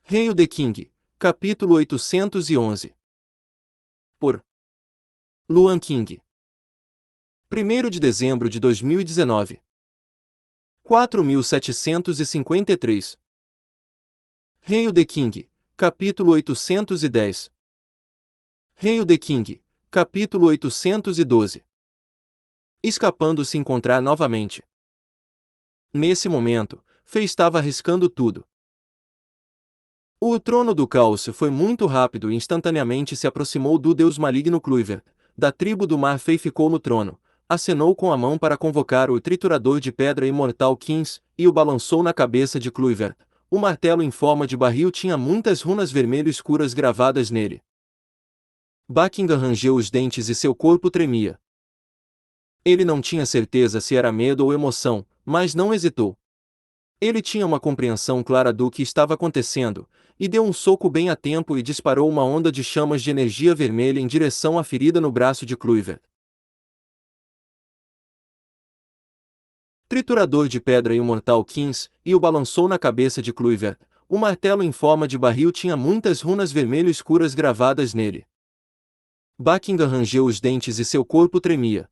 Hail the King, capítulo 811. Por Luan King. 1º de dezembro de 2019. 4753. Hail the King, capítulo 810. Hail the King, capítulo 812. Escapando se encontrar novamente. Nesse momento, Fei estava arriscando tudo. O trono do caos foi muito rápido e instantaneamente se aproximou do deus maligno Kluivert, da tribo do mar. Fei ficou no trono, acenou com a mão para convocar o triturador de pedra imortal Kins, e o balançou na cabeça de Kluivert. O martelo em forma de barril tinha muitas runas vermelho escuras gravadas nele. Buckingham rangeu os dentes e seu corpo tremia. Ele não tinha certeza se era medo ou emoção, mas não hesitou. Ele tinha uma compreensão clara do que estava acontecendo, e deu um soco bem a tempo e disparou uma onda de chamas de energia vermelha em direção à ferida no braço de Kluivert. Triturador de pedra imortal Kins, e o balançou na cabeça de Kluivert. O martelo em forma de barril tinha muitas runas vermelho escuras gravadas nele. Buckingham rangeu os dentes e seu corpo tremia.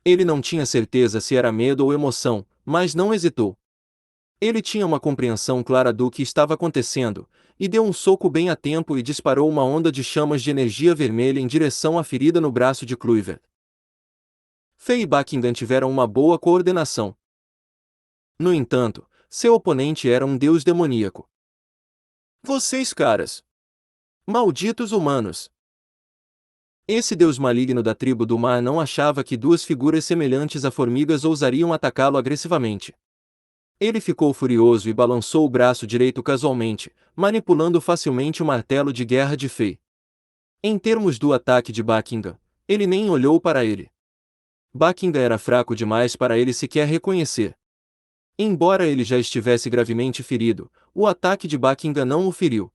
Ele não tinha certeza se era medo ou emoção, mas não hesitou. Ele tinha uma compreensão clara do que estava acontecendo, e deu um soco bem a tempo e disparou uma onda de chamas de energia vermelha em direção à ferida no braço de Kluivert. Fei e Buckingham tiveram uma boa coordenação. No entanto, seu oponente era um deus demoníaco. Vocês caras! Malditos humanos! Esse deus maligno da tribo do mar não achava que duas figuras semelhantes a formigas ousariam atacá-lo agressivamente. Ele ficou furioso e balançou o braço direito casualmente, manipulando facilmente o martelo de guerra de Fei. Em termos do ataque de Buckingham, ele nem olhou para ele. Buckingham era fraco demais para ele sequer reconhecer. Embora ele já estivesse gravemente ferido, o ataque de Buckingham não o feriu.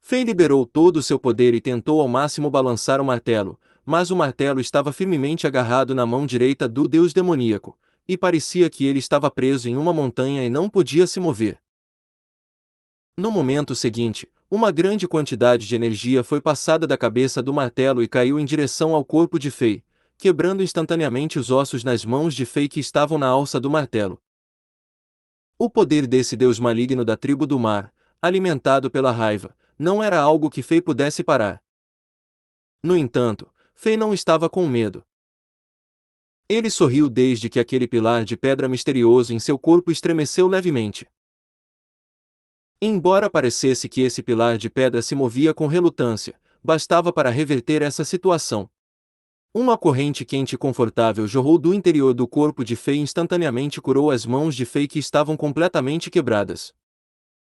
Fei liberou todo o seu poder e tentou ao máximo balançar o martelo, mas o martelo estava firmemente agarrado na mão direita do deus demoníaco, e parecia que ele estava preso em uma montanha e não podia se mover. No momento seguinte, uma grande quantidade de energia foi passada da cabeça do martelo e caiu em direção ao corpo de Fei, quebrando instantaneamente os ossos nas mãos de Fei que estavam na alça do martelo. O poder desse deus maligno da tribo do mar, alimentado pela raiva, não era algo que Fei pudesse parar. No entanto, Fei não estava com medo. Ele sorriu desde que aquele pilar de pedra misterioso em seu corpo estremeceu levemente. Embora parecesse que esse pilar de pedra se movia com relutância, bastava para reverter essa situação. Uma corrente quente e confortável jorrou do interior do corpo de Fei e instantaneamente curou as mãos de Fei que estavam completamente quebradas.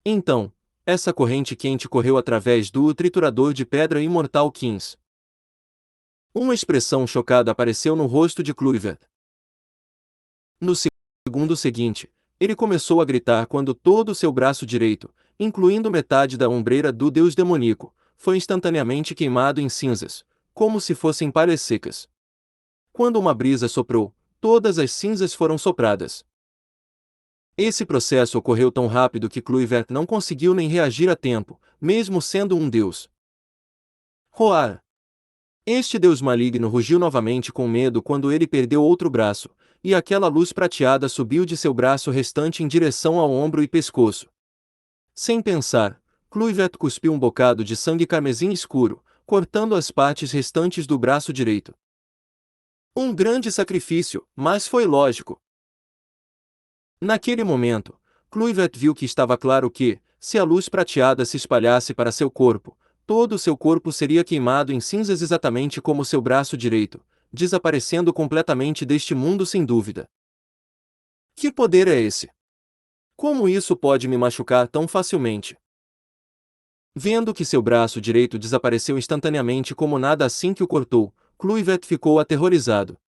Então, essa corrente quente correu através do triturador de pedra imortal Kins. Uma expressão chocada apareceu no rosto de Kluivert. No segundo seguinte, ele começou a gritar quando todo o seu braço direito, incluindo metade da ombreira do deus demoníaco, foi instantaneamente queimado em cinzas, como se fossem palhas secas. Quando uma brisa soprou, todas as cinzas foram sopradas. Esse processo ocorreu tão rápido que Kluivert não conseguiu nem reagir a tempo, mesmo sendo um deus. Roar! Este deus maligno rugiu novamente com medo quando ele perdeu outro braço, e aquela luz prateada subiu de seu braço restante em direção ao ombro e pescoço. Sem pensar, Kluivert cuspiu um bocado de sangue carmesim escuro, cortando as partes restantes do braço direito. Um grande sacrifício, mas foi lógico. Naquele momento, Kluivert viu que estava claro que, se a luz prateada se espalhasse para seu corpo, todo o seu corpo seria queimado em cinzas exatamente como seu braço direito, desaparecendo completamente deste mundo sem dúvida. Que poder é esse? Como isso pode me machucar tão facilmente? Vendo que seu braço direito desapareceu instantaneamente como nada assim que o cortou, Kluivert ficou aterrorizado.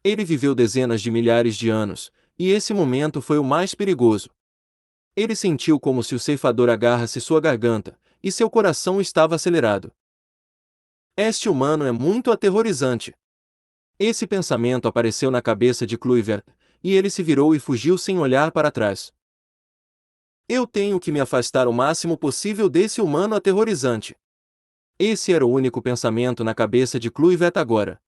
Ele viveu dezenas de milhares de anos, e esse momento foi o mais perigoso. Ele sentiu como se o ceifador agarrasse sua garganta, e seu coração estava acelerado. Este humano é muito aterrorizante. Esse pensamento apareceu na cabeça de Kluivert, e ele se virou e fugiu sem olhar para trás. Eu tenho que me afastar o máximo possível desse humano aterrorizante. Esse era o único pensamento na cabeça de Kluivert agora.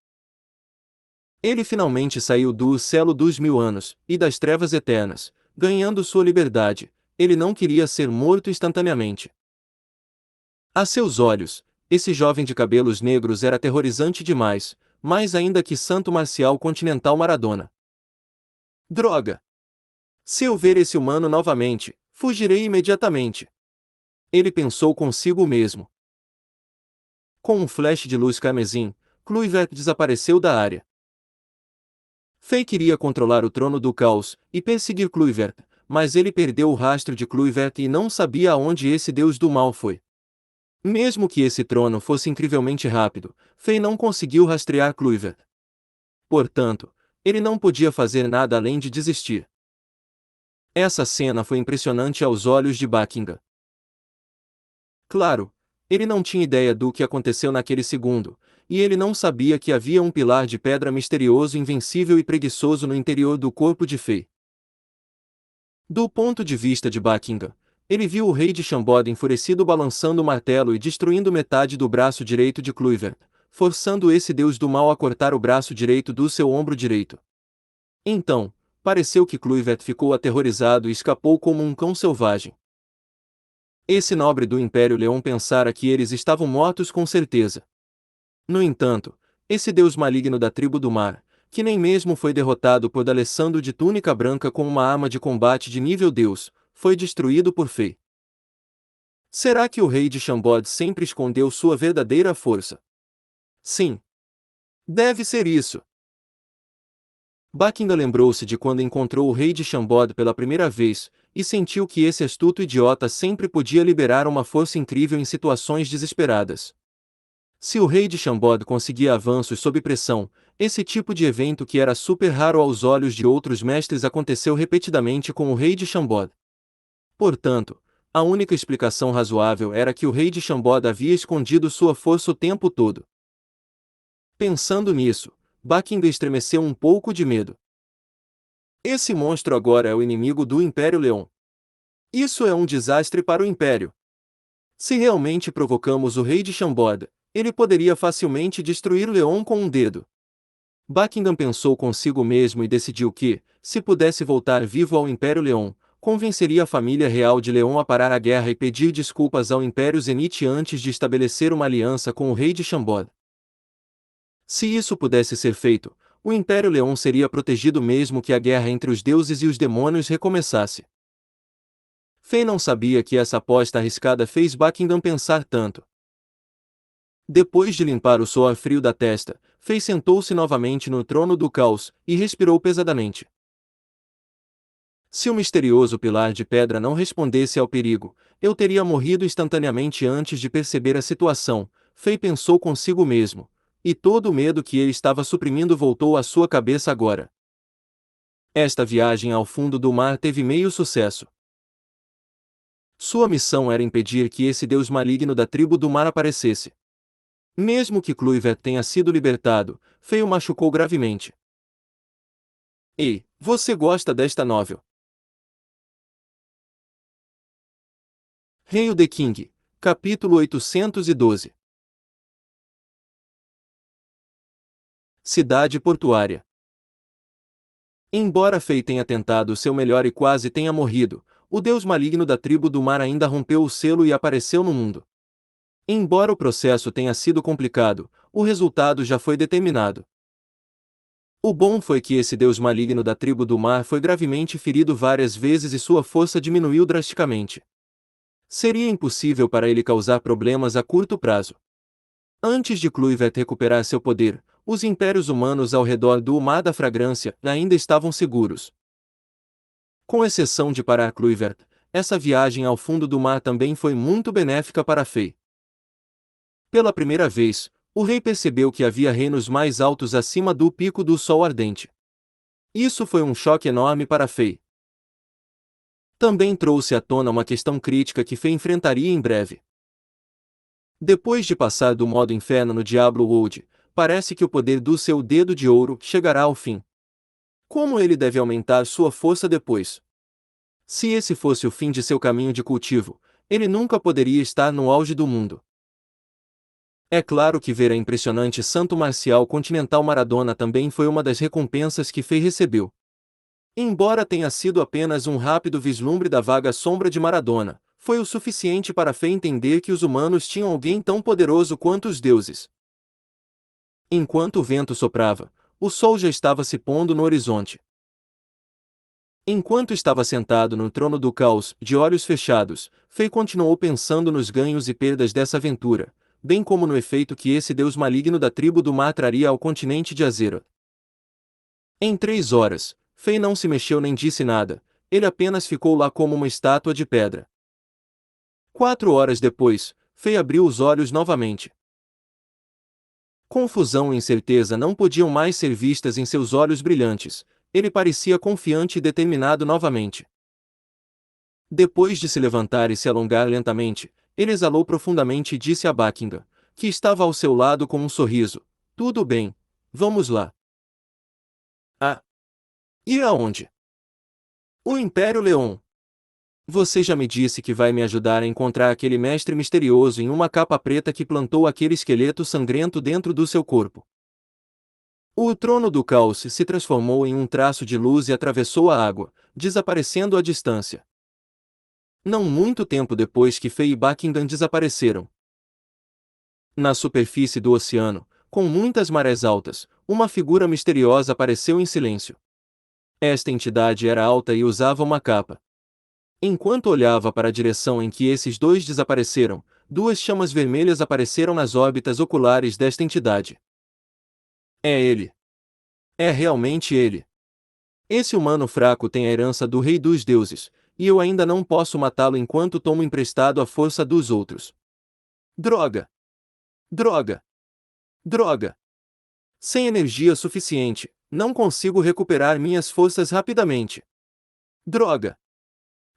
Ele finalmente saiu do celo dos 1000 anos, e das trevas eternas, ganhando sua liberdade. Ele não queria ser morto instantaneamente. A seus olhos, esse jovem de cabelos negros era aterrorizante demais, mais ainda que Santo Marcial Continental Maradona. Droga! Se eu ver esse humano novamente, fugirei imediatamente. Ele pensou consigo mesmo. Com um flash de luz carmesim, Kluivert desapareceu da área. Fei queria controlar o trono do caos e perseguir Kluivert, mas ele perdeu o rastro de Kluivert e não sabia aonde esse deus do mal foi. Mesmo que esse trono fosse incrivelmente rápido, Fei não conseguiu rastrear Kluivert. Portanto, ele não podia fazer nada além de desistir. Essa cena foi impressionante aos olhos de Buckingham. Claro, ele não tinha ideia do que aconteceu naquele segundo, e ele não sabia que havia um pilar de pedra misterioso, invencível e preguiçoso no interior do corpo de Fei. Do ponto de vista de Buckingham, ele viu o rei de Chambord enfurecido balançando o martelo e destruindo metade do braço direito de Kluivert, forçando esse deus do mal a cortar o braço direito do seu ombro direito. Então, pareceu que Kluivert ficou aterrorizado e escapou como um cão selvagem. Esse nobre do Império Leão pensara que eles estavam mortos com certeza. No entanto, esse deus maligno da tribo do mar, que nem mesmo foi derrotado por D'Alessandro de túnica branca com uma arma de combate de nível Deus, foi destruído por Fei. Será que o rei de Chambord sempre escondeu sua verdadeira força? Sim. Deve ser isso. Buckingham lembrou-se de quando encontrou o rei de Chambord pela primeira vez, e sentiu que esse astuto idiota sempre podia liberar uma força incrível em situações desesperadas. Se o rei de Chambord conseguia avanços sob pressão, esse tipo de evento que era super raro aos olhos de outros mestres aconteceu repetidamente com o rei de Chambord. Portanto, a única explicação razoável era que o rei de Chambord havia escondido sua força o tempo todo. Pensando nisso, Buckingham estremeceu um pouco de medo. Esse monstro agora é o inimigo do Império Leão. Isso é um desastre para o Império. Se realmente provocamos o rei de Chambord, ele poderia facilmente destruir Leão com um dedo. Buckingham pensou consigo mesmo e decidiu que, se pudesse voltar vivo ao Império Leão, convenceria a família real de Leão a parar a guerra e pedir desculpas ao Império Zenith antes de estabelecer uma aliança com o rei de Chambord. Se isso pudesse ser feito, o Império Leão seria protegido mesmo que a guerra entre os deuses e os demônios recomeçasse. Fei não sabia que essa aposta arriscada fez Buckingham pensar tanto. Depois de limpar o suor frio da testa, Fei sentou-se novamente no trono do caos e respirou pesadamente. Se o misterioso pilar de pedra não respondesse ao perigo, eu teria morrido instantaneamente antes de perceber a situação, Fei pensou consigo mesmo, e todo o medo que ele estava suprimindo voltou à sua cabeça agora. Esta viagem ao fundo do mar teve meio sucesso. Sua missão era impedir que esse deus maligno da tribo do mar aparecesse. Mesmo que Kluivert tenha sido libertado, Fei o machucou gravemente. Ei, você gosta desta novel? Hail the King, capítulo 812. Cidade portuária. Embora Fei tenha tentado o seu melhor e quase tenha morrido, o deus maligno da tribo do mar ainda rompeu o selo e apareceu no mundo. Embora o processo tenha sido complicado, o resultado já foi determinado. O bom foi que esse deus maligno da tribo do mar foi gravemente ferido várias vezes e sua força diminuiu drasticamente. Seria impossível para ele causar problemas a curto prazo. Antes de Kluivert recuperar seu poder, os impérios humanos ao redor do Mar da Fragrância ainda estavam seguros. Com exceção de parar Kluivert, essa viagem ao fundo do mar também foi muito benéfica para Fei. Pela primeira vez, o rei percebeu que havia reinos mais altos acima do pico do Sol Ardente. Isso foi um choque enorme para Fei. Também trouxe à tona uma questão crítica que Fei enfrentaria em breve. Depois de passar do modo inferno no Diablo World, parece que o poder do seu dedo de ouro chegará ao fim. Como ele deve aumentar sua força depois? Se esse fosse o fim de seu caminho de cultivo, ele nunca poderia estar no auge do mundo. É claro que ver a impressionante Santo Marcial Continental Maradona também foi uma das recompensas que Fei recebeu. Embora tenha sido apenas um rápido vislumbre da vaga sombra de Maradona, foi o suficiente para Fei entender que os humanos tinham alguém tão poderoso quanto os deuses. Enquanto o vento soprava, o sol já estava se pondo no horizonte. Enquanto estava sentado no trono do caos, de olhos fechados, Fei continuou pensando nos ganhos e perdas dessa aventura, bem como no efeito que esse deus maligno da tribo do mar traria ao continente de Azeroth. Em 3 horas, Fei não se mexeu nem disse nada, ele apenas ficou lá como uma estátua de pedra. 4 horas depois, Fei abriu os olhos novamente. Confusão e incerteza não podiam mais ser vistas em seus olhos brilhantes, ele parecia confiante e determinado novamente. Depois de se levantar e se alongar lentamente, ele exalou profundamente e disse a Buckingham, que estava ao seu lado com um sorriso: "Tudo bem, vamos lá." "Ah, e aonde?" "O Império Leon. Você já me disse que vai me ajudar a encontrar aquele mestre misterioso em uma capa preta que plantou aquele esqueleto sangrento dentro do seu corpo." O trono do caos se transformou em um traço de luz e atravessou a água, desaparecendo à distância. Não muito tempo depois que Fei e Buckingham desapareceram. Na superfície do oceano, com muitas marés altas, uma figura misteriosa apareceu em silêncio. Esta entidade era alta e usava uma capa. Enquanto olhava para a direção em que esses dois desapareceram, duas chamas vermelhas apareceram nas órbitas oculares desta entidade. É ele. É realmente ele. Esse humano fraco tem a herança do Rei dos Deuses, e eu ainda não posso matá-lo enquanto tomo emprestado a força dos outros. Droga! Droga! Droga! Sem energia suficiente, não consigo recuperar minhas forças rapidamente. Droga!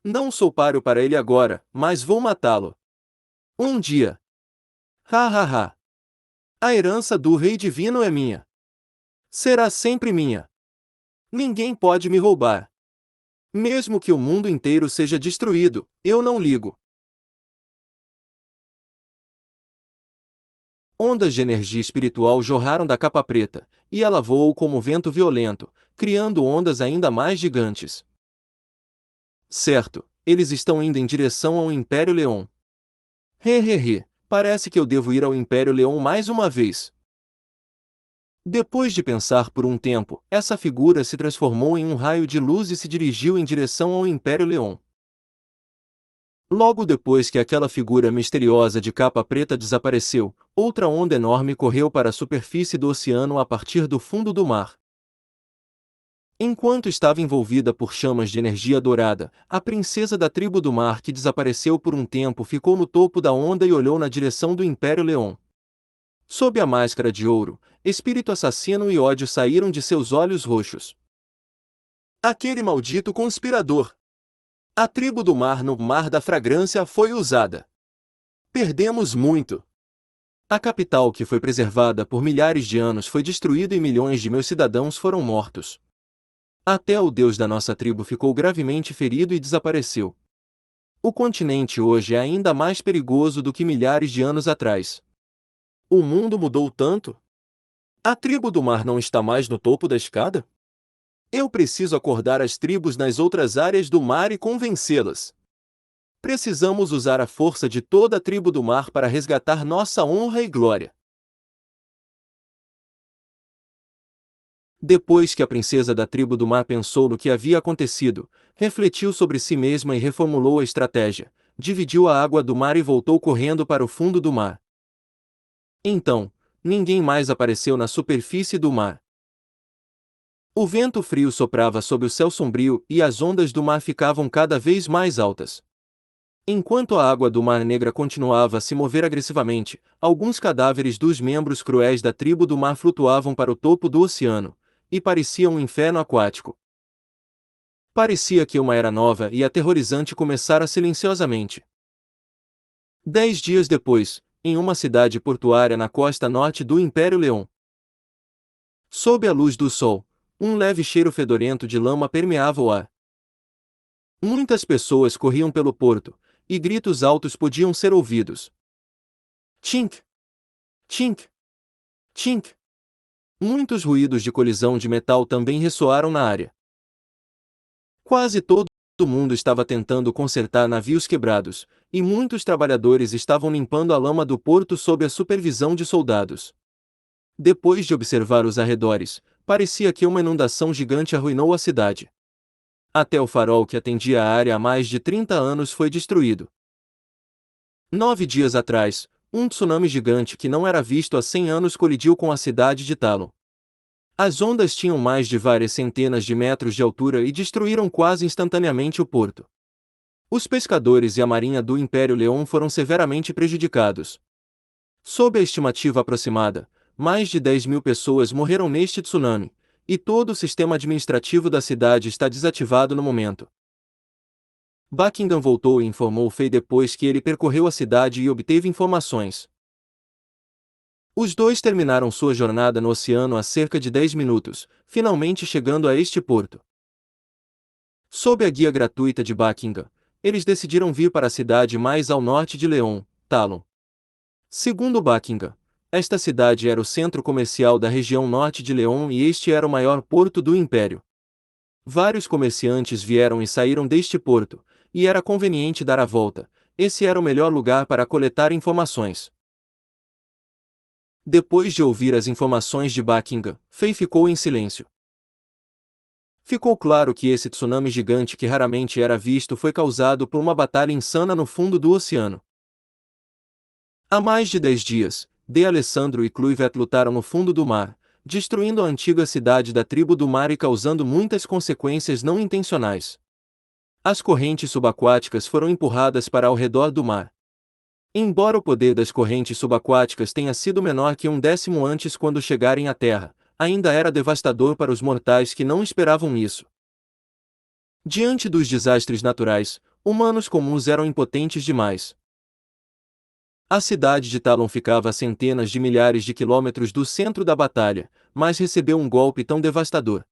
Não sou páreo para ele agora, mas vou matá-lo. Um dia. Ha ha ha! A herança do Rei Divino é minha. Será sempre minha. Ninguém pode me roubar. Mesmo que o mundo inteiro seja destruído, eu não ligo. Ondas de energia espiritual jorraram da capa preta, e ela voou como vento violento, criando ondas ainda mais gigantes. Certo, eles estão indo em direção ao Império Leon. Parece que eu devo ir ao Império Leon mais uma vez. Depois de pensar por um tempo, essa figura se transformou em um raio de luz e se dirigiu em direção ao Império Leon. Logo depois que aquela figura misteriosa de capa preta desapareceu, outra onda enorme correu para a superfície do oceano a partir do fundo do mar. Enquanto estava envolvida por chamas de energia dourada, a princesa da tribo do mar que desapareceu por um tempo ficou no topo da onda e olhou na direção do Império Leon. Sob a máscara de ouro, espírito assassino e ódio saíram de seus olhos roxos. Aquele maldito conspirador! A tribo do mar no Mar da Fragrância foi usada. Perdemos muito. A capital que foi preservada por milhares de anos foi destruída e milhões de meus cidadãos foram mortos. Até o deus da nossa tribo ficou gravemente ferido e desapareceu. O continente hoje é ainda mais perigoso do que milhares de anos atrás. O mundo mudou tanto? A tribo do mar não está mais no topo da escada? Eu preciso acordar as tribos nas outras áreas do mar e convencê-las. Precisamos usar a força de toda a tribo do mar para resgatar nossa honra e glória. Depois que a princesa da tribo do mar pensou no que havia acontecido, refletiu sobre si mesma e reformulou a estratégia, dividiu a água do mar e voltou correndo para o fundo do mar. Então, ninguém mais apareceu na superfície do mar. O vento frio soprava sob o céu sombrio e as ondas do mar ficavam cada vez mais altas. Enquanto a água do Mar Negra continuava a se mover agressivamente, alguns cadáveres dos membros cruéis da tribo do mar flutuavam para o topo do oceano, e parecia um inferno aquático. Parecia que uma era nova e aterrorizante começara silenciosamente. 10 dias depois, em uma cidade portuária na costa norte do Império Leon. Sob a luz do sol, um leve cheiro fedorento de lama permeava o ar. Muitas pessoas corriam pelo porto, e gritos altos podiam ser ouvidos. Tink! Tink! Tink! Muitos ruídos de colisão de metal também ressoaram na área. Quase todo mundo estava tentando consertar navios quebrados, e muitos trabalhadores estavam limpando a lama do porto sob a supervisão de soldados. Depois de observar os arredores, parecia que uma inundação gigante arruinou a cidade. Até o farol que atendia a área há mais de 30 anos foi destruído. 9 dias atrás, um tsunami gigante que não era visto há 100 anos colidiu com a cidade de Talon. As ondas tinham mais de várias centenas de metros de altura e destruíram quase instantaneamente o porto. Os pescadores e a marinha do Império Leão foram severamente prejudicados. Sob a estimativa aproximada, mais de 10.000 pessoas morreram neste tsunami, e todo o sistema administrativo da cidade está desativado no momento. Buckingham voltou e informou Fay depois que ele percorreu a cidade e obteve informações. Os dois terminaram sua jornada no oceano há cerca de 10 minutos, finalmente chegando a este porto. Sob a guia gratuita de Buckingham, eles decidiram vir para a cidade mais ao norte de León, Talon. Segundo Buckingham, esta cidade era o centro comercial da região norte de León e este era o maior porto do império. Vários comerciantes vieram e saíram deste porto, e era conveniente dar a volta. Esse era o melhor lugar para coletar informações. Depois de ouvir as informações de Buckingham, Fay ficou em silêncio. Ficou claro que esse tsunami gigante que raramente era visto foi causado por uma batalha insana no fundo do oceano. Há mais de 10 dias, De Alessandro e Kluivert lutaram no fundo do mar, destruindo a antiga cidade da tribo do mar e causando muitas consequências não intencionais. As correntes subaquáticas foram empurradas para ao redor do mar. Embora o poder das correntes subaquáticas tenha sido menor que 1/10 antes quando chegarem à Terra, ainda era devastador para os mortais que não esperavam isso. Diante dos desastres naturais, humanos comuns eram impotentes demais. A cidade de Talon ficava a centenas de milhares de quilômetros do centro da batalha, mas recebeu um golpe tão devastador.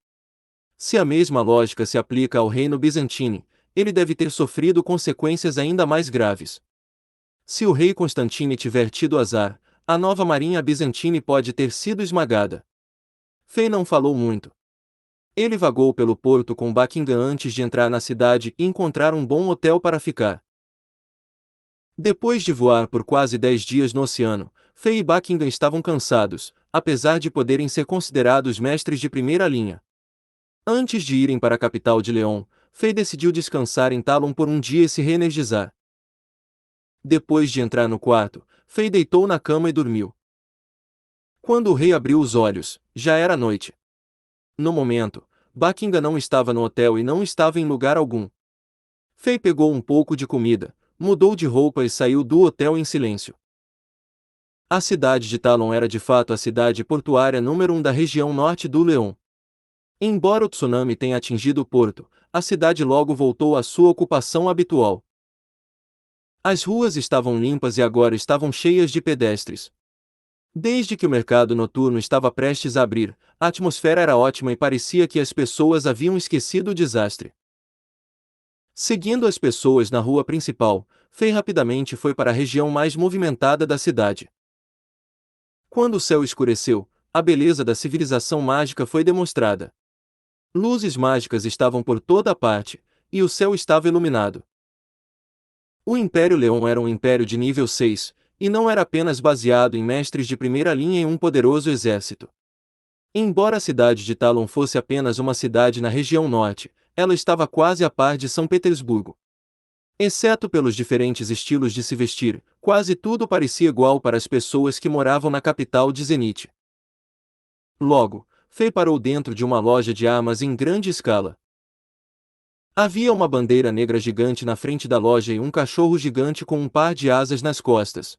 Se a mesma lógica se aplica ao reino bizantino, ele deve ter sofrido consequências ainda mais graves. Se o rei Constantine tiver tido azar, a nova marinha bizantina pode ter sido esmagada. Fay não falou muito. Ele vagou pelo porto com Buckingham antes de entrar na cidade e encontrar um bom hotel para ficar. Depois de voar por quase 10 dias no oceano, Fay e Buckingham estavam cansados, apesar de poderem ser considerados mestres de primeira linha. Antes de irem para a capital de León, Fay decidiu descansar em Talon por um dia e se reenergizar. Depois de entrar no quarto, Fay deitou na cama e dormiu. Quando o rei abriu os olhos, já era noite. No momento, Buckingham não estava no hotel e não estava em lugar algum. Fay pegou um pouco de comida, mudou de roupa e saiu do hotel em silêncio. A cidade de Talon era de fato a cidade portuária número 1 da região norte do León. Embora o tsunami tenha atingido o porto, a cidade logo voltou à sua ocupação habitual. As ruas estavam limpas e agora estavam cheias de pedestres. Desde que o mercado noturno estava prestes a abrir, a atmosfera era ótima e parecia que as pessoas haviam esquecido o desastre. Seguindo as pessoas na rua principal, Fay rapidamente foi para a região mais movimentada da cidade. Quando o céu escureceu, a beleza da civilização mágica foi demonstrada. Luzes mágicas estavam por toda parte, e o céu estava iluminado. O Império Leão era um império de nível 6, e não era apenas baseado em mestres de primeira linha e um poderoso exército. Embora a cidade de Talon fosse apenas uma cidade na região norte, ela estava quase a par de São Petersburgo. Exceto pelos diferentes estilos de se vestir, quase tudo parecia igual para as pessoas que moravam na capital de Zenit. Logo, Fay parou dentro de uma loja de armas em grande escala. Havia uma bandeira negra gigante na frente da loja e um cachorro gigante com um par de asas nas costas.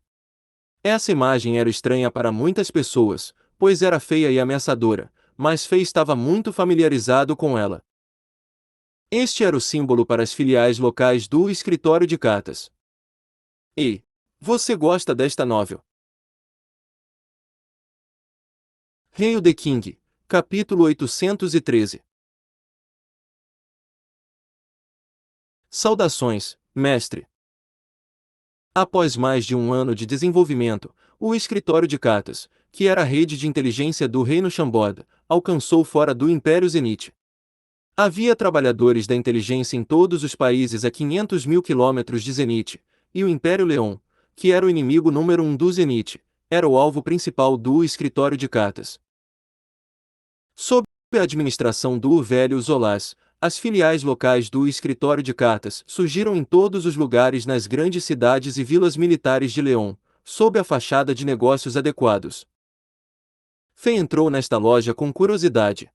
Essa imagem era estranha para muitas pessoas, pois era feia e ameaçadora, mas Fay estava muito familiarizado com ela. Este era o símbolo para as filiais locais do escritório de cartas. Ei, você gosta desta novel? Hail the King, capítulo 813. Saudações, mestre. Após mais de um ano de desenvolvimento, o escritório de Katas, que era a rede de inteligência do Reino Shambod, alcançou fora do Império Zenith. Havia trabalhadores da inteligência em todos os países a 500 mil quilômetros de Zenith, e o Império Leão, que era o inimigo número 1 do Zenith, era o alvo principal do escritório de Katas. Sob a administração do velho Zolas, as filiais locais do escritório de Katas surgiram em todos os lugares nas grandes cidades e vilas militares de Leão, sob a fachada de negócios adequados. Fei entrou nesta loja com curiosidade.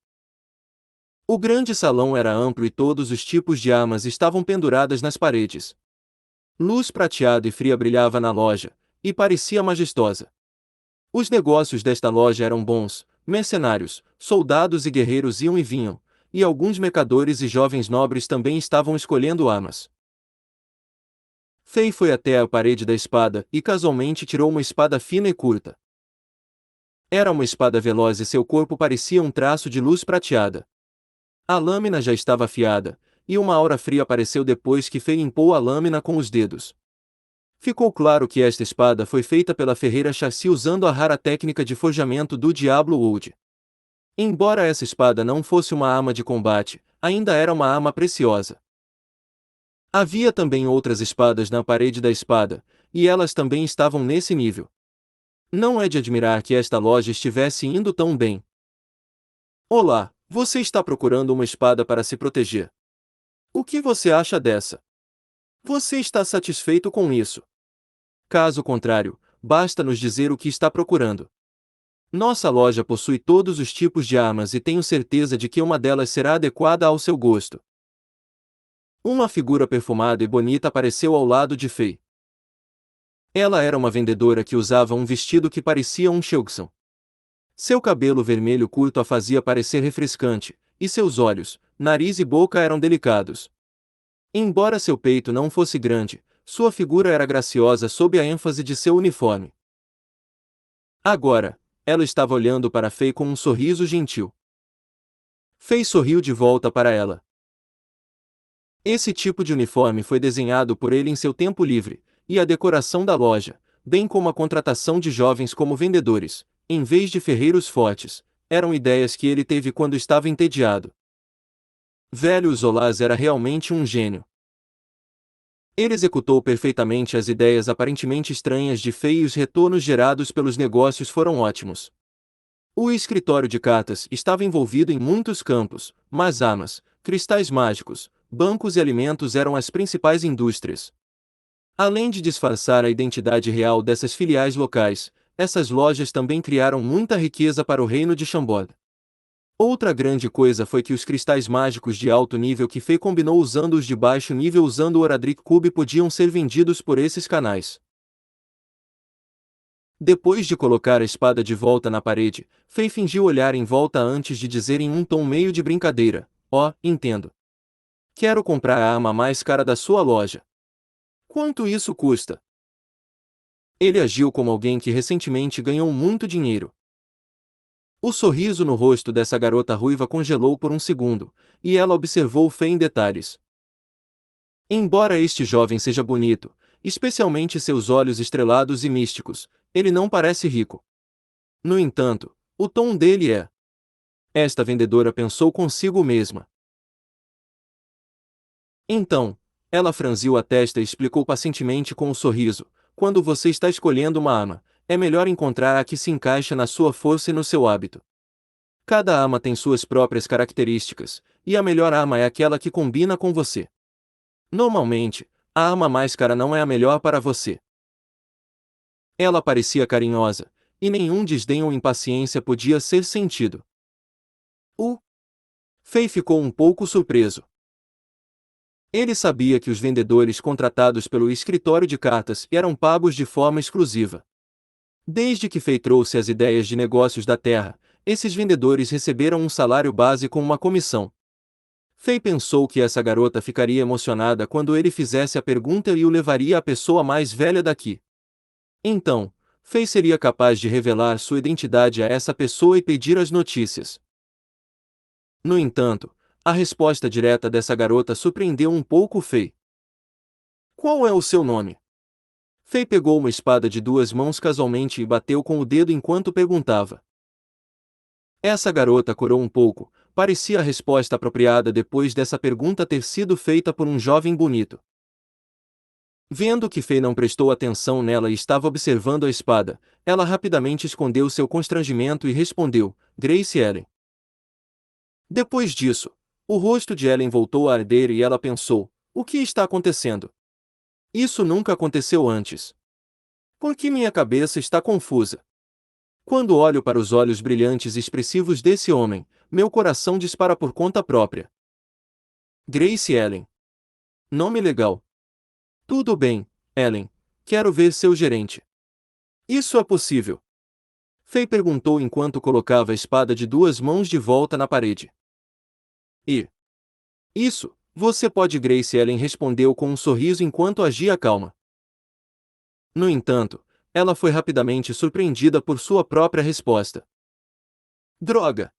O grande salão era amplo e todos os tipos de armas estavam penduradas nas paredes. Luz prateada e fria brilhava na loja, e parecia majestosa. Os negócios desta loja eram bons, mercenários, soldados e guerreiros iam e vinham, e alguns mercadores e jovens nobres também estavam escolhendo armas. Fei foi até a parede da espada e casualmente tirou uma espada fina e curta. Era uma espada veloz e seu corpo parecia um traço de luz prateada. A lâmina já estava afiada, e uma aura fria apareceu depois que Fei limpou a lâmina com os dedos. Ficou claro que esta espada foi feita pela ferreira Chassi usando a rara técnica de forjamento do Diablo Wood. Embora essa espada não fosse uma arma de combate, ainda era uma arma preciosa. Havia também outras espadas na parede da espada, e elas também estavam nesse nível. Não é de admirar que esta loja estivesse indo tão bem. Olá, você está procurando uma espada para se proteger. O que você acha dessa? Você está satisfeito com isso? Caso contrário, basta nos dizer o que está procurando. Nossa loja possui todos os tipos de armas e tenho certeza de que uma delas será adequada ao seu gosto. Uma figura perfumada e bonita apareceu ao lado de Fei. Ela era uma vendedora que usava um vestido que parecia um Shilkson. Seu cabelo vermelho curto a fazia parecer refrescante, e seus olhos, nariz e boca eram delicados. Embora seu peito não fosse grande, sua figura era graciosa sob a ênfase de seu uniforme. Agora, ela estava olhando para Fei com um sorriso gentil. Fei sorriu de volta para ela. Esse tipo de uniforme foi desenhado por ele em seu tempo livre, e a decoração da loja, bem como a contratação de jovens como vendedores, em vez de ferreiros fortes, eram ideias que ele teve quando estava entediado. Velho Zolas era realmente um gênio. Ele executou perfeitamente as ideias aparentemente estranhas de Fei e os retornos gerados pelos negócios foram ótimos. O escritório de Katas estava envolvido em muitos campos, mas armas, cristais mágicos, bancos e alimentos eram as principais indústrias. Além de disfarçar a identidade real dessas filiais locais, essas lojas também criaram muita riqueza para o reino de Shambod. Outra grande coisa foi que os cristais mágicos de alto nível que Fei combinou usando os de baixo nível usando o Oradric Cube podiam ser vendidos por esses canais. Depois de colocar a espada de volta na parede, Fei fingiu olhar em volta antes de dizer em um tom meio de brincadeira: "Oh, entendo. Quero comprar a arma mais cara da sua loja. Quanto isso custa?" Ele agiu como alguém que recentemente ganhou muito dinheiro. O sorriso no rosto dessa garota ruiva congelou por um segundo, e ela observou Fei em detalhes. Embora este jovem seja bonito, especialmente seus olhos estrelados e místicos, ele não parece rico. No entanto, o tom dele é. Esta vendedora pensou consigo mesma. Então, ela franziu a testa e explicou pacientemente com um sorriso: quando você está escolhendo uma arma, é melhor encontrar a que se encaixa na sua força e no seu hábito. Cada arma tem suas próprias características, e a melhor arma é aquela que combina com você. Normalmente, a arma mais cara não é a melhor para você. Ela parecia carinhosa, e nenhum desdém ou impaciência podia ser sentido. O Fei ficou um pouco surpreso. Ele sabia que os vendedores contratados pelo escritório de cartas eram pagos de forma exclusiva. Desde que Fei trouxe as ideias de negócios da Terra, esses vendedores receberam um salário base com uma comissão. Fei pensou que essa garota ficaria emocionada quando ele fizesse a pergunta e o levaria à pessoa mais velha daqui. Então, Fei seria capaz de revelar sua identidade a essa pessoa e pedir as notícias. No entanto, a resposta direta dessa garota surpreendeu um pouco Fei. Qual é o seu nome? Fei pegou uma espada de duas mãos casualmente e bateu com o dedo enquanto perguntava. Essa garota corou um pouco, parecia a resposta apropriada depois dessa pergunta ter sido feita por um jovem bonito. Vendo que Fei não prestou atenção nela e estava observando a espada, ela rapidamente escondeu seu constrangimento e respondeu, Grace Ellen. Depois disso, o rosto de Ellen voltou a arder e ela pensou, o que está acontecendo? Isso nunca aconteceu antes. Por que minha cabeça está confusa? Quando olho para os olhos brilhantes e expressivos desse homem, meu coração dispara por conta própria. Grace Ellen. Nome legal. Tudo bem, Ellen. Quero ver seu gerente. Isso é possível. Fei perguntou enquanto colocava a espada de duas mãos de volta na parede. E? Isso, você pode. Grace Ellen respondeu com um sorriso enquanto agia calma. No entanto, ela foi rapidamente surpreendida por sua própria resposta. Droga!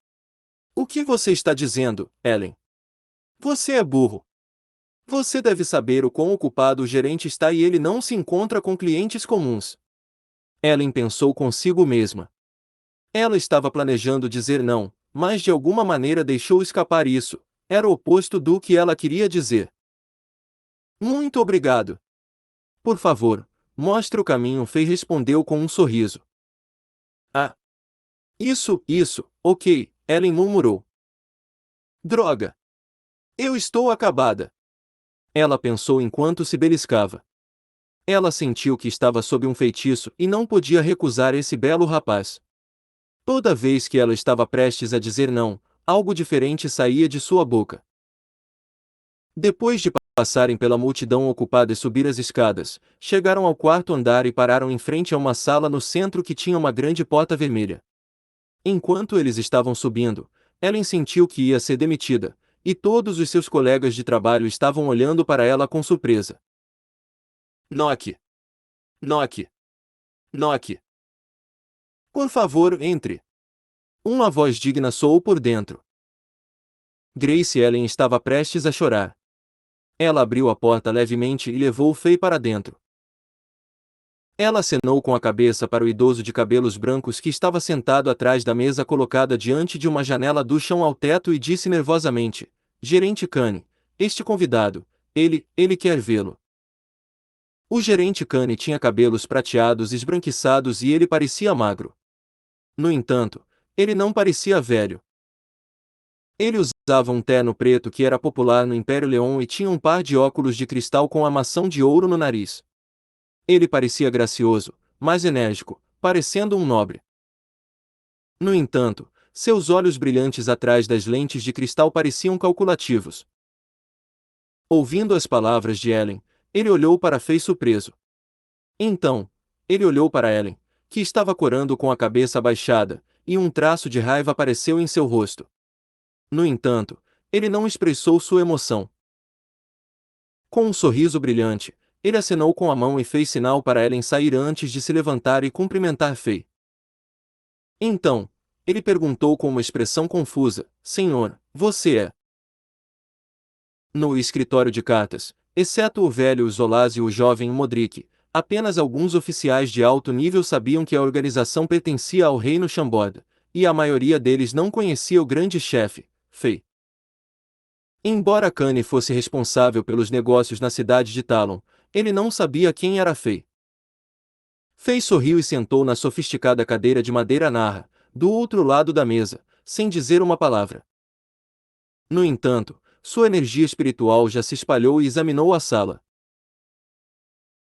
O que você está dizendo, Ellen? Você é burro. Você deve saber o quão ocupado o gerente está e ele não se encontra com clientes comuns. Ellen pensou consigo mesma. Ela estava planejando dizer não, mas de alguma maneira deixou escapar isso. Era o oposto do que ela queria dizer. Muito obrigado. Por favor, mostre o caminho. Fei respondeu com um sorriso. Ah. Isso, ok, Ellen murmurou. Droga! Eu estou acabada. Ela pensou enquanto se beliscava. Ela sentiu que estava sob um feitiço e não podia recusar esse belo rapaz. Toda vez que ela estava prestes a dizer não, algo diferente saía de sua boca. Depois de passarem pela multidão ocupada e subir as escadas, chegaram ao quarto andar e pararam em frente a uma sala no centro que tinha uma grande porta vermelha. Enquanto eles estavam subindo, Ellen sentiu que ia ser demitida, e todos os seus colegas de trabalho estavam olhando para ela com surpresa. Knock! Knock! Knock! Por favor, entre! Uma voz digna soou por dentro. Grace Ellen estava prestes a chorar. Ela abriu a porta levemente e levou Fei para dentro. Ela acenou com a cabeça para o idoso de cabelos brancos que estava sentado atrás da mesa colocada diante de uma janela do chão ao teto e disse nervosamente, Gerente Kane, este convidado, ele quer vê-lo. O gerente Kane tinha cabelos prateados esbranquiçados e ele parecia magro. No entanto, ele não parecia velho. Ele usava um terno preto que era popular no Império Leão e tinha um par de óculos de cristal com armação de ouro no nariz. Ele parecia gracioso, mas enérgico, parecendo um nobre. No entanto, seus olhos brilhantes atrás das lentes de cristal pareciam calculativos. Ouvindo as palavras de Ellen, ele olhou para Fei surpreso. Então, ele olhou para Ellen, que estava corando com a cabeça abaixada, e um traço de raiva apareceu em seu rosto. No entanto, ele não expressou sua emoção. Com um sorriso brilhante, ele acenou com a mão e fez sinal para Ellen sair antes de se levantar e cumprimentar Fei. Então, ele perguntou com uma expressão confusa, Senhor, você é? No escritório de cartas, exceto o velho Zolaz e o jovem Modric, apenas alguns oficiais de alto nível sabiam que a organização pertencia ao reino Chambord, e a maioria deles não conhecia o grande chefe, Fei. Embora Kane fosse responsável pelos negócios na cidade de Talon, ele não sabia quem era Fei. Fei sorriu e sentou na sofisticada cadeira de madeira narra, do outro lado da mesa, sem dizer uma palavra. No entanto, sua energia espiritual já se espalhou e examinou a sala.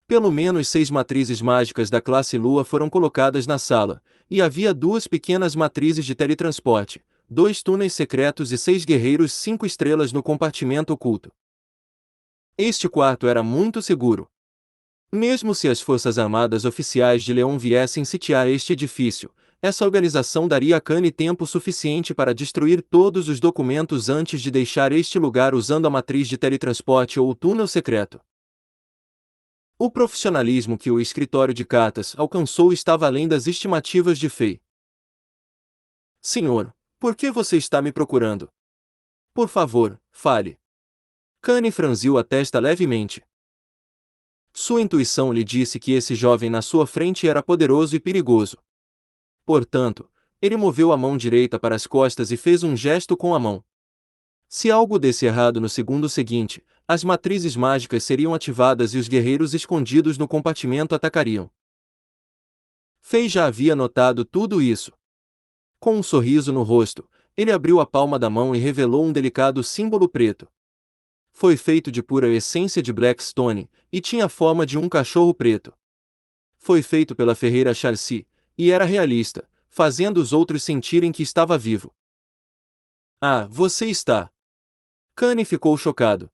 Pelo menos 6 matrizes mágicas da classe Lua foram colocadas na sala, e havia 2 pequenas matrizes de teletransporte, 2 túneis secretos e 6 guerreiros 5 estrelas no compartimento oculto. Este quarto era muito seguro. Mesmo se as forças armadas oficiais de Leão viessem sitiar este edifício, essa organização daria a Kane tempo suficiente para destruir todos os documentos antes de deixar este lugar usando a matriz de teletransporte ou o túnel secreto. O profissionalismo que o escritório de cartas alcançou estava além das estimativas de Fei. Senhor, por que você está me procurando? Por favor, fale. Kane franziu a testa levemente. Sua intuição lhe disse que esse jovem na sua frente era poderoso e perigoso. Portanto, ele moveu a mão direita para as costas e fez um gesto com a mão. Se algo desse errado no segundo seguinte, as matrizes mágicas seriam ativadas e os guerreiros escondidos no compartimento atacariam. Fei já havia notado tudo isso. Com um sorriso no rosto, ele abriu a palma da mão e revelou um delicado símbolo preto. Foi feito de pura essência de Blackstone, e tinha a forma de um cachorro preto. Foi feito pela ferreira Charcy, e era realista, fazendo os outros sentirem que estava vivo. Ah, você está! Kanye ficou chocado.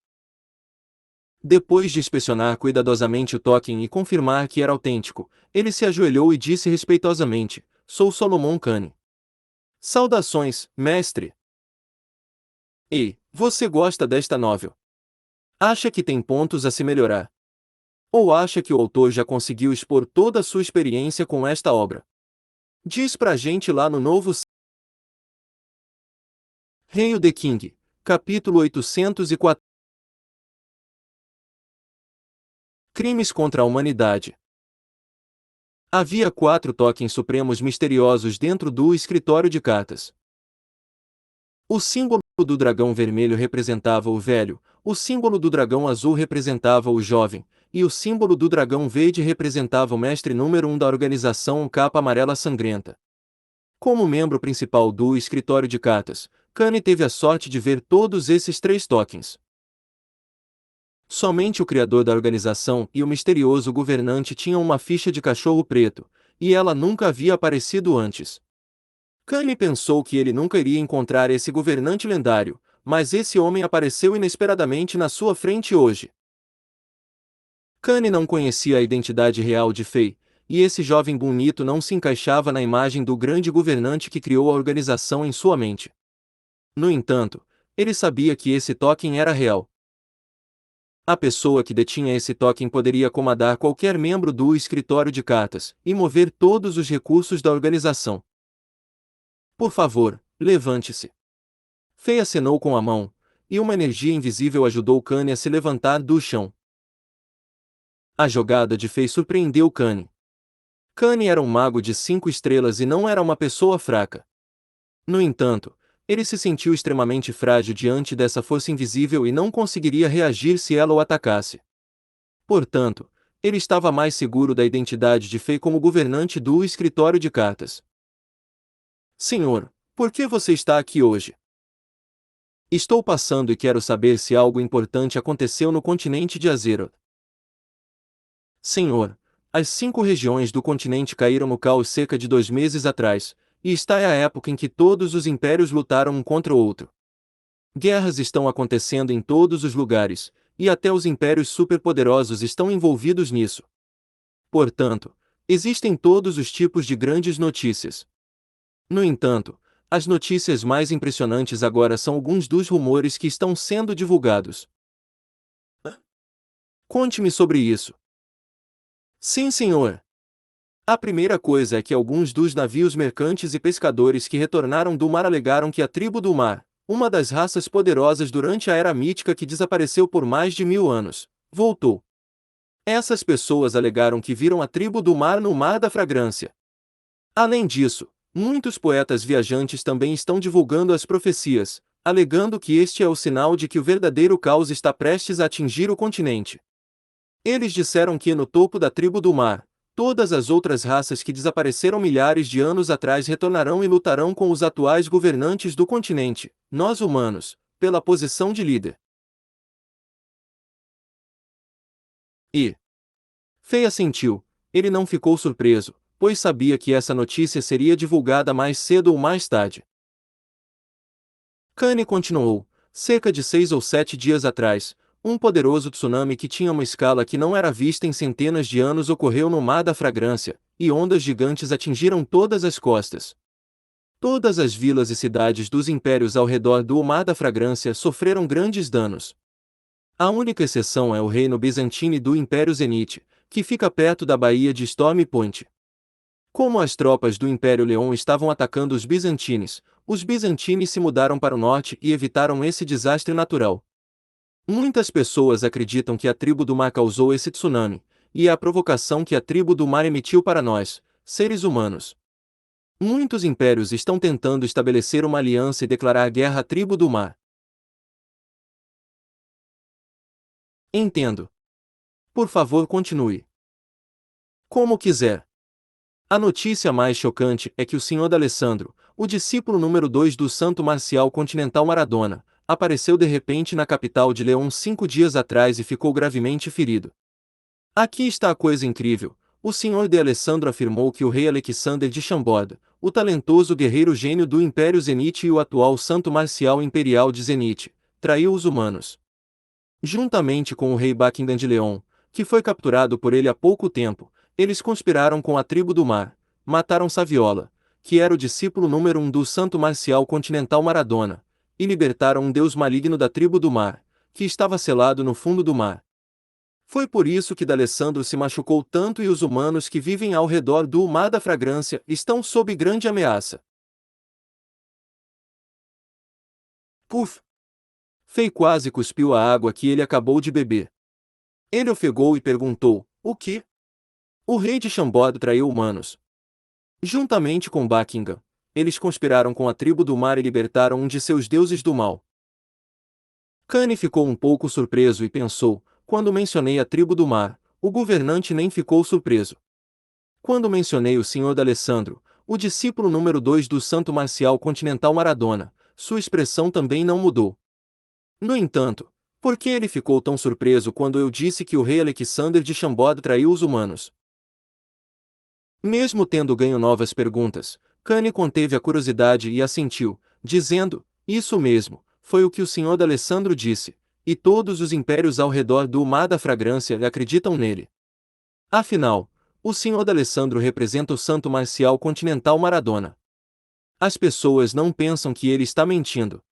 Depois de inspecionar cuidadosamente o token e confirmar que era autêntico, ele se ajoelhou e disse respeitosamente: Sou Solomon Kanye. Saudações, mestre! Ei, você gosta desta novel? Acha que tem pontos a se melhorar? Ou acha que o autor já conseguiu expor toda a sua experiência com esta obra? Diz pra gente lá no novo Hail the King, capítulo 804. Crimes contra a humanidade. Havia 4 tokens supremos misteriosos dentro do escritório de cartas. O símbolo do dragão vermelho representava o velho, o símbolo do dragão azul representava o jovem, e o símbolo do dragão verde representava o mestre número 1 da organização Capa Amarela Sangrenta. Como membro principal do escritório de cartas, Kanye teve a sorte de ver todos esses 3 tokens. Somente o criador da organização e o misterioso governante tinham uma ficha de cachorro preto, e ela nunca havia aparecido antes. Kanye pensou que ele nunca iria encontrar esse governante lendário, mas esse homem apareceu inesperadamente na sua frente hoje. Kanye não conhecia a identidade real de Fei, e esse jovem bonito não se encaixava na imagem do grande governante que criou a organização em sua mente. No entanto, ele sabia que esse token era real. A pessoa que detinha esse token poderia comandar qualquer membro do escritório de cartas e mover todos os recursos da organização. Por favor, levante-se. Fei acenou com a mão, e uma energia invisível ajudou Kanye a se levantar do chão. A jogada de Fei surpreendeu Kanye. Kanye era um mago de 5 estrelas e não era uma pessoa fraca. No entanto, ele se sentiu extremamente frágil diante dessa força invisível e não conseguiria reagir se ela o atacasse. Portanto, ele estava mais seguro da identidade de Fei como governante do escritório de cartas. Senhor, por que você está aqui hoje? Estou passando e quero saber se algo importante aconteceu no continente de Azeroth. Senhor, as 5 regiões do continente caíram no caos cerca de 2 meses atrás, e está é a época em que todos os impérios lutaram um contra o outro. Guerras estão acontecendo em todos os lugares, e até os impérios superpoderosos estão envolvidos nisso. Portanto, existem todos os tipos de grandes notícias. No entanto, as notícias mais impressionantes agora são alguns dos rumores que estão sendo divulgados. Conte-me sobre isso. Sim, senhor. A primeira coisa é que alguns dos navios mercantes e pescadores que retornaram do mar alegaram que a tribo do mar, uma das raças poderosas durante a Era Mítica que desapareceu por mais de 1000 anos, voltou. Essas pessoas alegaram que viram a tribo do mar no Mar da Fragrância. Além disso, muitos poetas viajantes também estão divulgando as profecias, alegando que este é o sinal de que o verdadeiro caos está prestes a atingir o continente. Eles disseram que no topo da tribo do mar, todas as outras raças que desapareceram milhares de anos atrás retornarão e lutarão com os atuais governantes do continente, nós humanos, pela posição de líder. E Fei assentiu. Ele não ficou surpreso, pois sabia que essa notícia seria divulgada mais cedo ou mais tarde. Kanye continuou. Cerca de 6 ou 7 dias atrás, um poderoso tsunami que tinha uma escala que não era vista em centenas de anos ocorreu no Mar da Fragrância, e ondas gigantes atingiram todas as costas. Todas as vilas e cidades dos impérios ao redor do Mar da Fragrância sofreram grandes danos. A única exceção é o reino bizantino do Império Zenite, que fica perto da baía de Storm Point. Como as tropas do Império Leão estavam atacando os bizantinos se mudaram para o norte e evitaram esse desastre natural. Muitas pessoas acreditam que a tribo do mar causou esse tsunami, e é a provocação que a tribo do mar emitiu para nós, seres humanos. Muitos impérios estão tentando estabelecer uma aliança e declarar guerra à tribo do mar. Entendo. Por favor, continue. Como quiser. A notícia mais chocante é que o Sr. D'Alessandro, o discípulo número 2 do santo marcial continental Maradona, apareceu de repente na capital de León 5 dias atrás e ficou gravemente ferido. Aqui está a coisa incrível. O Sr. D'Alessandro afirmou que o rei Alexander de Chambord, o talentoso guerreiro gênio do Império Zenite e o atual santo marcial imperial de Zenite, traiu os humanos. Juntamente com o rei Buckingham de León, que foi capturado por ele há pouco tempo, eles conspiraram com a tribo do mar, mataram Saviola, que era o discípulo número 1 do santo marcial continental Maradona, e libertaram um deus maligno da tribo do mar, que estava selado no fundo do mar. Foi por isso que D'Alessandro se machucou tanto e os humanos que vivem ao redor do Mar da Fragrância estão sob grande ameaça. Puf! Fei quase cuspiu a água que ele acabou de beber. Ele ofegou e perguntou: o que? O rei de Chambord traiu humanos. Juntamente com Buckingham, eles conspiraram com a tribo do mar e libertaram um de seus deuses do mal. Kane ficou um pouco surpreso e pensou: quando mencionei a tribo do mar, o governante nem ficou surpreso. Quando mencionei o Sr. D'Alessandro, o discípulo número 2 do santo marcial continental Maradona, sua expressão também não mudou. No entanto, por que ele ficou tão surpreso quando eu disse que o rei Alexander de Chambord traiu os humanos? Mesmo tendo ganho novas perguntas, Kane conteve a curiosidade e assentiu, dizendo: isso mesmo, foi o que o Sr. D'Alessandro disse, e todos os impérios ao redor do Mar da Fragrância acreditam nele. Afinal, o Sr. D'Alessandro representa o santo marcial continental Maradona. As pessoas não pensam que ele está mentindo.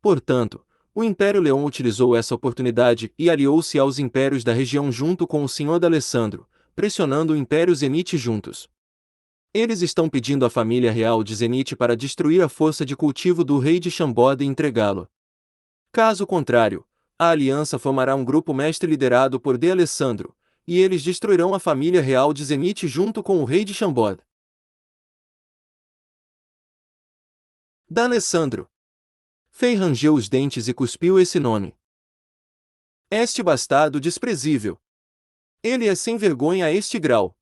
Portanto, o Império Leão utilizou essa oportunidade e aliou-se aos impérios da região junto com o Sr. D'Alessandro, pressionando o Império Zenite juntos. Eles estão pedindo à família real de Zenite para destruir a força de cultivo do rei de Chambord e entregá-lo. Caso contrário, a aliança formará um grupo mestre liderado por D'Alessandro, e eles destruirão a família real de Zenite junto com o rei de Chambord. D'Alessandro. Fei rangeu os dentes e cuspiu esse nome. Este bastardo desprezível. Ele é sem vergonha a este grau.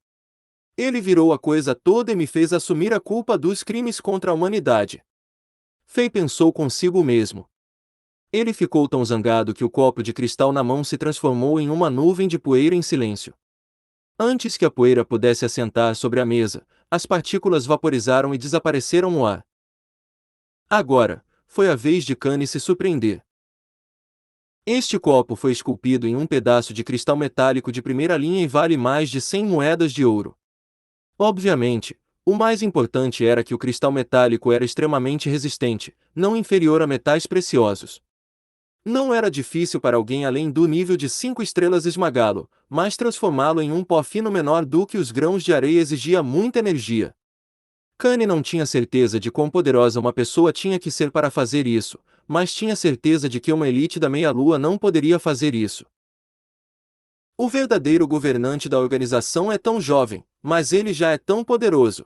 Ele virou a coisa toda e me fez assumir a culpa dos crimes contra a humanidade. Fei pensou consigo mesmo. Ele ficou tão zangado que o copo de cristal na mão se transformou em uma nuvem de poeira em silêncio. Antes que a poeira pudesse assentar sobre a mesa, as partículas vaporizaram e desapareceram no ar. Agora, foi a vez de Kane se surpreender. Este copo foi esculpido em um pedaço de cristal metálico de primeira linha e vale mais de 100 moedas de ouro. Obviamente, o mais importante era que o cristal metálico era extremamente resistente, não inferior a metais preciosos. Não era difícil para alguém além do nível de 5 estrelas esmagá-lo, mas transformá-lo em um pó fino menor do que os grãos de areia exigia muita energia. Kane não tinha certeza de quão poderosa uma pessoa tinha que ser para fazer isso, mas tinha certeza de que uma elite da meia-lua não poderia fazer isso. O verdadeiro governante da organização é tão jovem, mas ele já é tão poderoso.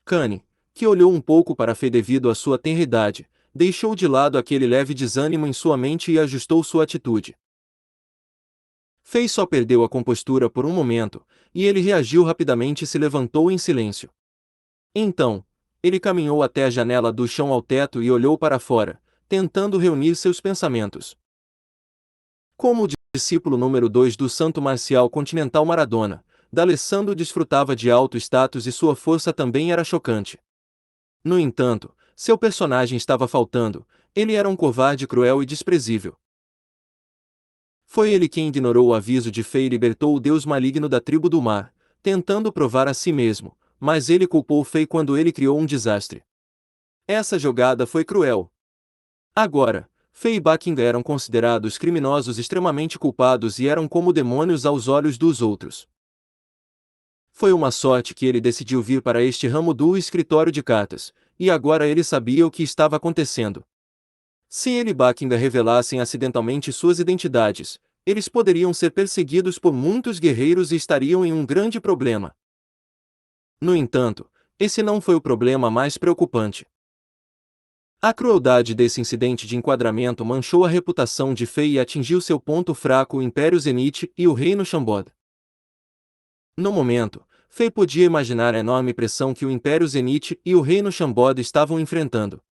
Kane, que olhou um pouco para Fei devido à sua tenra idade, deixou de lado aquele leve desânimo em sua mente e ajustou sua atitude. Fei só perdeu a compostura por um momento, e ele reagiu rapidamente e se levantou em silêncio. Então, ele caminhou até a janela do chão ao teto e olhou para fora, tentando reunir seus pensamentos. Como o discípulo número 2 do santo marcial continental Maradona, D'Alessandro desfrutava de alto status e sua força também era chocante. No entanto, seu personagem estava faltando, ele era um covarde cruel e desprezível. Foi ele quem ignorou o aviso de Fei e libertou o deus maligno da tribo do mar, tentando provar a si mesmo, mas ele culpou Fei quando ele criou um desastre. Essa jogada foi cruel. Agora, Fei e Buckingham eram considerados criminosos extremamente culpados e eram como demônios aos olhos dos outros. Foi uma sorte que ele decidiu vir para este ramo do escritório de cartas, e agora ele sabia o que estava acontecendo. Se ele e Buckingham revelassem acidentalmente suas identidades, eles poderiam ser perseguidos por muitos guerreiros e estariam em um grande problema. No entanto, esse não foi o problema mais preocupante. A crueldade desse incidente de enquadramento manchou a reputação de Fei e atingiu seu ponto fraco o Império Zenith e o Reino Shambod. No momento, Fei podia imaginar a enorme pressão que o Império Zenith e o Reino Shambod estavam enfrentando.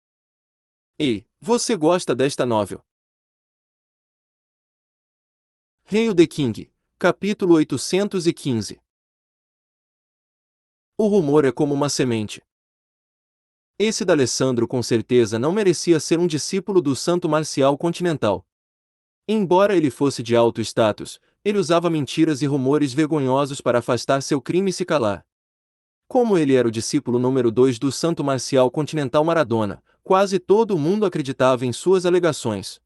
Ei, você gosta desta novel? Hail the King, capítulo 815. O rumor é como uma semente. Esse D'Alessandro com certeza não merecia ser um discípulo do santo marcial continental. Embora ele fosse de alto status, ele usava mentiras e rumores vergonhosos para afastar seu crime e se calar. Como ele era o discípulo número 2 do santo marcial continental Maradona, quase todo mundo acreditava em suas alegações.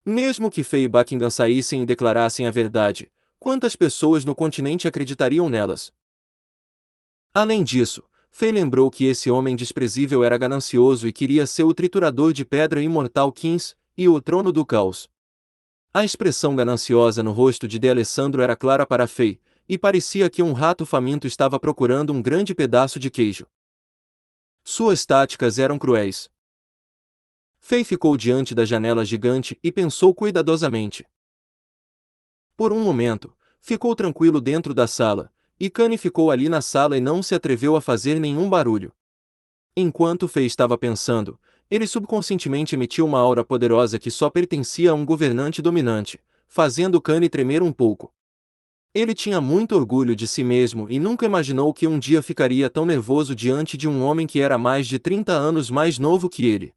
Mesmo que Fei e Buckingham saíssem e declarassem a verdade, quantas pessoas no continente acreditariam nelas? Além disso, Fei lembrou que esse homem desprezível era ganancioso e queria ser o triturador de pedra imortal Kings, e o trono do caos. A expressão gananciosa no rosto de D'Alessandro era clara para Fei, e parecia que um rato faminto estava procurando um grande pedaço de queijo. Suas táticas eram cruéis. Fei ficou diante da janela gigante e pensou cuidadosamente. Por um momento, ficou tranquilo dentro da sala, e Kanye ficou ali na sala e não se atreveu a fazer nenhum barulho. Enquanto Fei estava pensando, ele subconscientemente emitiu uma aura poderosa que só pertencia a um governante dominante, fazendo Kanye tremer um pouco. Ele tinha muito orgulho de si mesmo e nunca imaginou que um dia ficaria tão nervoso diante de um homem que era mais de 30 anos mais novo que ele.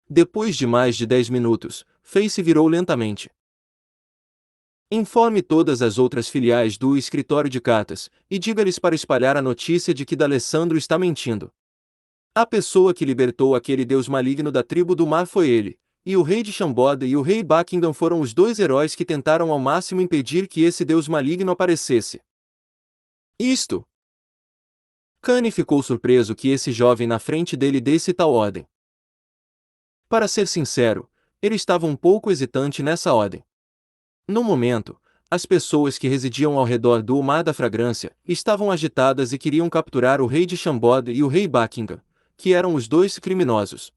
Depois de mais de 10 minutos, Fei se virou lentamente. Informe todas as outras filiais do escritório de cartas, e diga-lhes para espalhar a notícia de que D'Alessandro está mentindo. A pessoa que libertou aquele deus maligno da tribo do mar foi ele, e o rei de Shambod e o rei Buckingham foram os dois heróis que tentaram ao máximo impedir que esse deus maligno aparecesse. Isto! Kanye ficou surpreso que esse jovem na frente dele desse tal ordem. Para ser sincero, ele estava um pouco hesitante nessa ordem. No momento, as pessoas que residiam ao redor do Mar da Fragrância estavam agitadas e queriam capturar o rei de Shambod e o rei Buckingham, que eram os dois criminosos.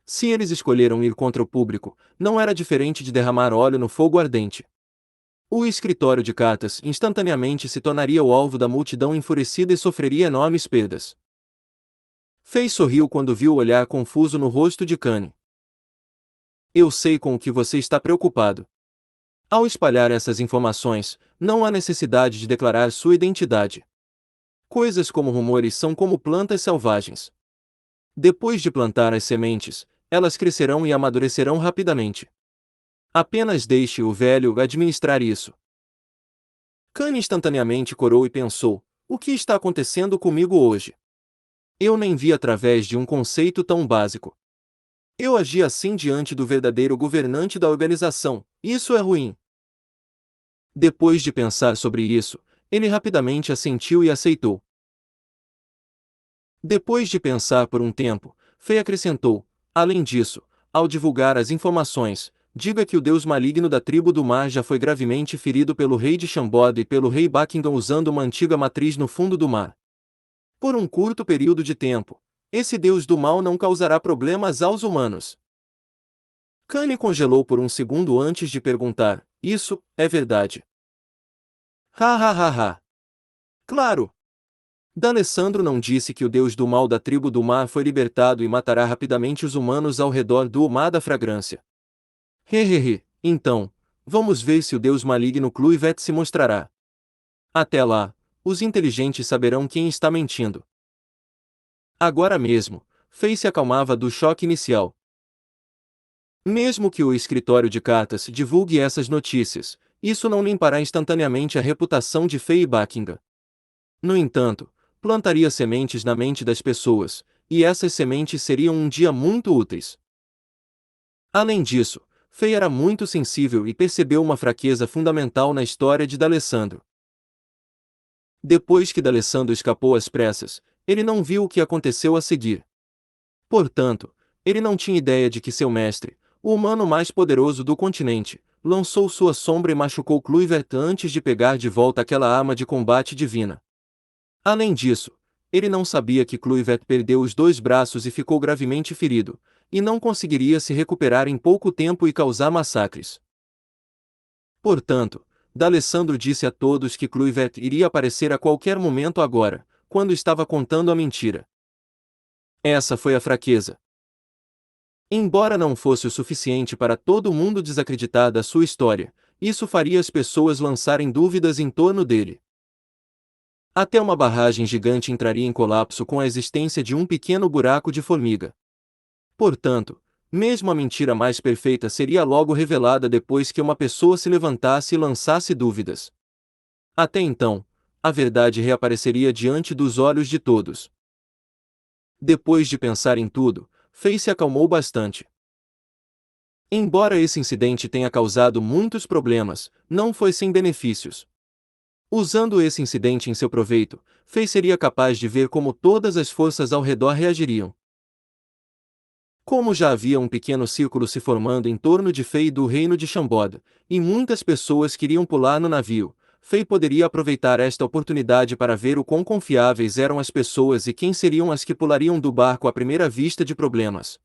Se eles escolheram ir contra o público, não era diferente de derramar óleo no fogo ardente. O escritório de cartas instantaneamente se tornaria o alvo da multidão enfurecida e sofreria enormes perdas. Fei sorriu quando viu o olhar confuso no rosto de Kanye. Eu sei com o que você está preocupado. Ao espalhar essas informações, não há necessidade de declarar sua identidade. Coisas como rumores são como plantas selvagens. Depois de plantar as sementes, elas crescerão e amadurecerão rapidamente. Apenas deixe o velho administrar isso. Kanye instantaneamente corou e pensou: o que está acontecendo comigo hoje? Eu nem vi através de um conceito tão básico. Eu agi assim diante do verdadeiro governante da organização, isso é ruim. Depois de pensar sobre isso, ele rapidamente assentiu e aceitou. Depois de pensar por um tempo, Fei acrescentou: além disso, ao divulgar as informações, diga que o deus maligno da tribo do mar já foi gravemente ferido pelo rei de Shambod e pelo rei Buckingham usando uma antiga matriz no fundo do mar. Por um curto período de tempo, esse deus do mal não causará problemas aos humanos. Kanye congelou por um segundo antes de perguntar: isso é verdade? Ha ha ha ha! Claro! D'Alessandro não disse que o deus do mal da tribo do mar foi libertado e matará rapidamente os humanos ao redor do Mar da Fragrância. Hehehe, então, vamos ver se o deus maligno Cluivet se mostrará. Até lá, os inteligentes saberão quem está mentindo. Agora mesmo, Fei se acalmava do choque inicial. Mesmo que o escritório de cartas divulgue essas notícias, isso não limpará instantaneamente a reputação de Fei e Buckingham. No entanto, plantaria sementes na mente das pessoas, e essas sementes seriam um dia muito úteis. Além disso, Fei era muito sensível e percebeu uma fraqueza fundamental na história de D'Alessandro. Depois que D'Alessandro escapou às pressas, ele não viu o que aconteceu a seguir. Portanto, ele não tinha ideia de que seu mestre, o humano mais poderoso do continente, lançou sua sombra e machucou Kluivert antes de pegar de volta aquela arma de combate divina. Além disso, ele não sabia que Kluivert perdeu os 2 braços e ficou gravemente ferido, e não conseguiria se recuperar em pouco tempo e causar massacres. Portanto, D'Alessandro disse a todos que Kluivert iria aparecer a qualquer momento agora, quando estava contando a mentira. Essa foi a fraqueza. Embora não fosse o suficiente para todo mundo desacreditar da sua história, isso faria as pessoas lançarem dúvidas em torno dele. Até uma barragem gigante entraria em colapso com a existência de um pequeno buraco de formiga. Portanto, mesmo a mentira mais perfeita seria logo revelada depois que uma pessoa se levantasse e lançasse dúvidas. Até então, a verdade reapareceria diante dos olhos de todos. Depois de pensar em tudo, Fei se acalmou bastante. Embora esse incidente tenha causado muitos problemas, não foi sem benefícios. Usando esse incidente em seu proveito, Fei seria capaz de ver como todas as forças ao redor reagiriam. Como já havia um pequeno círculo se formando em torno de Fei e do reino de Shambod, e muitas pessoas queriam pular no navio, Fei poderia aproveitar esta oportunidade para ver o quão confiáveis eram as pessoas e quem seriam as que pulariam do barco à primeira vista de problemas.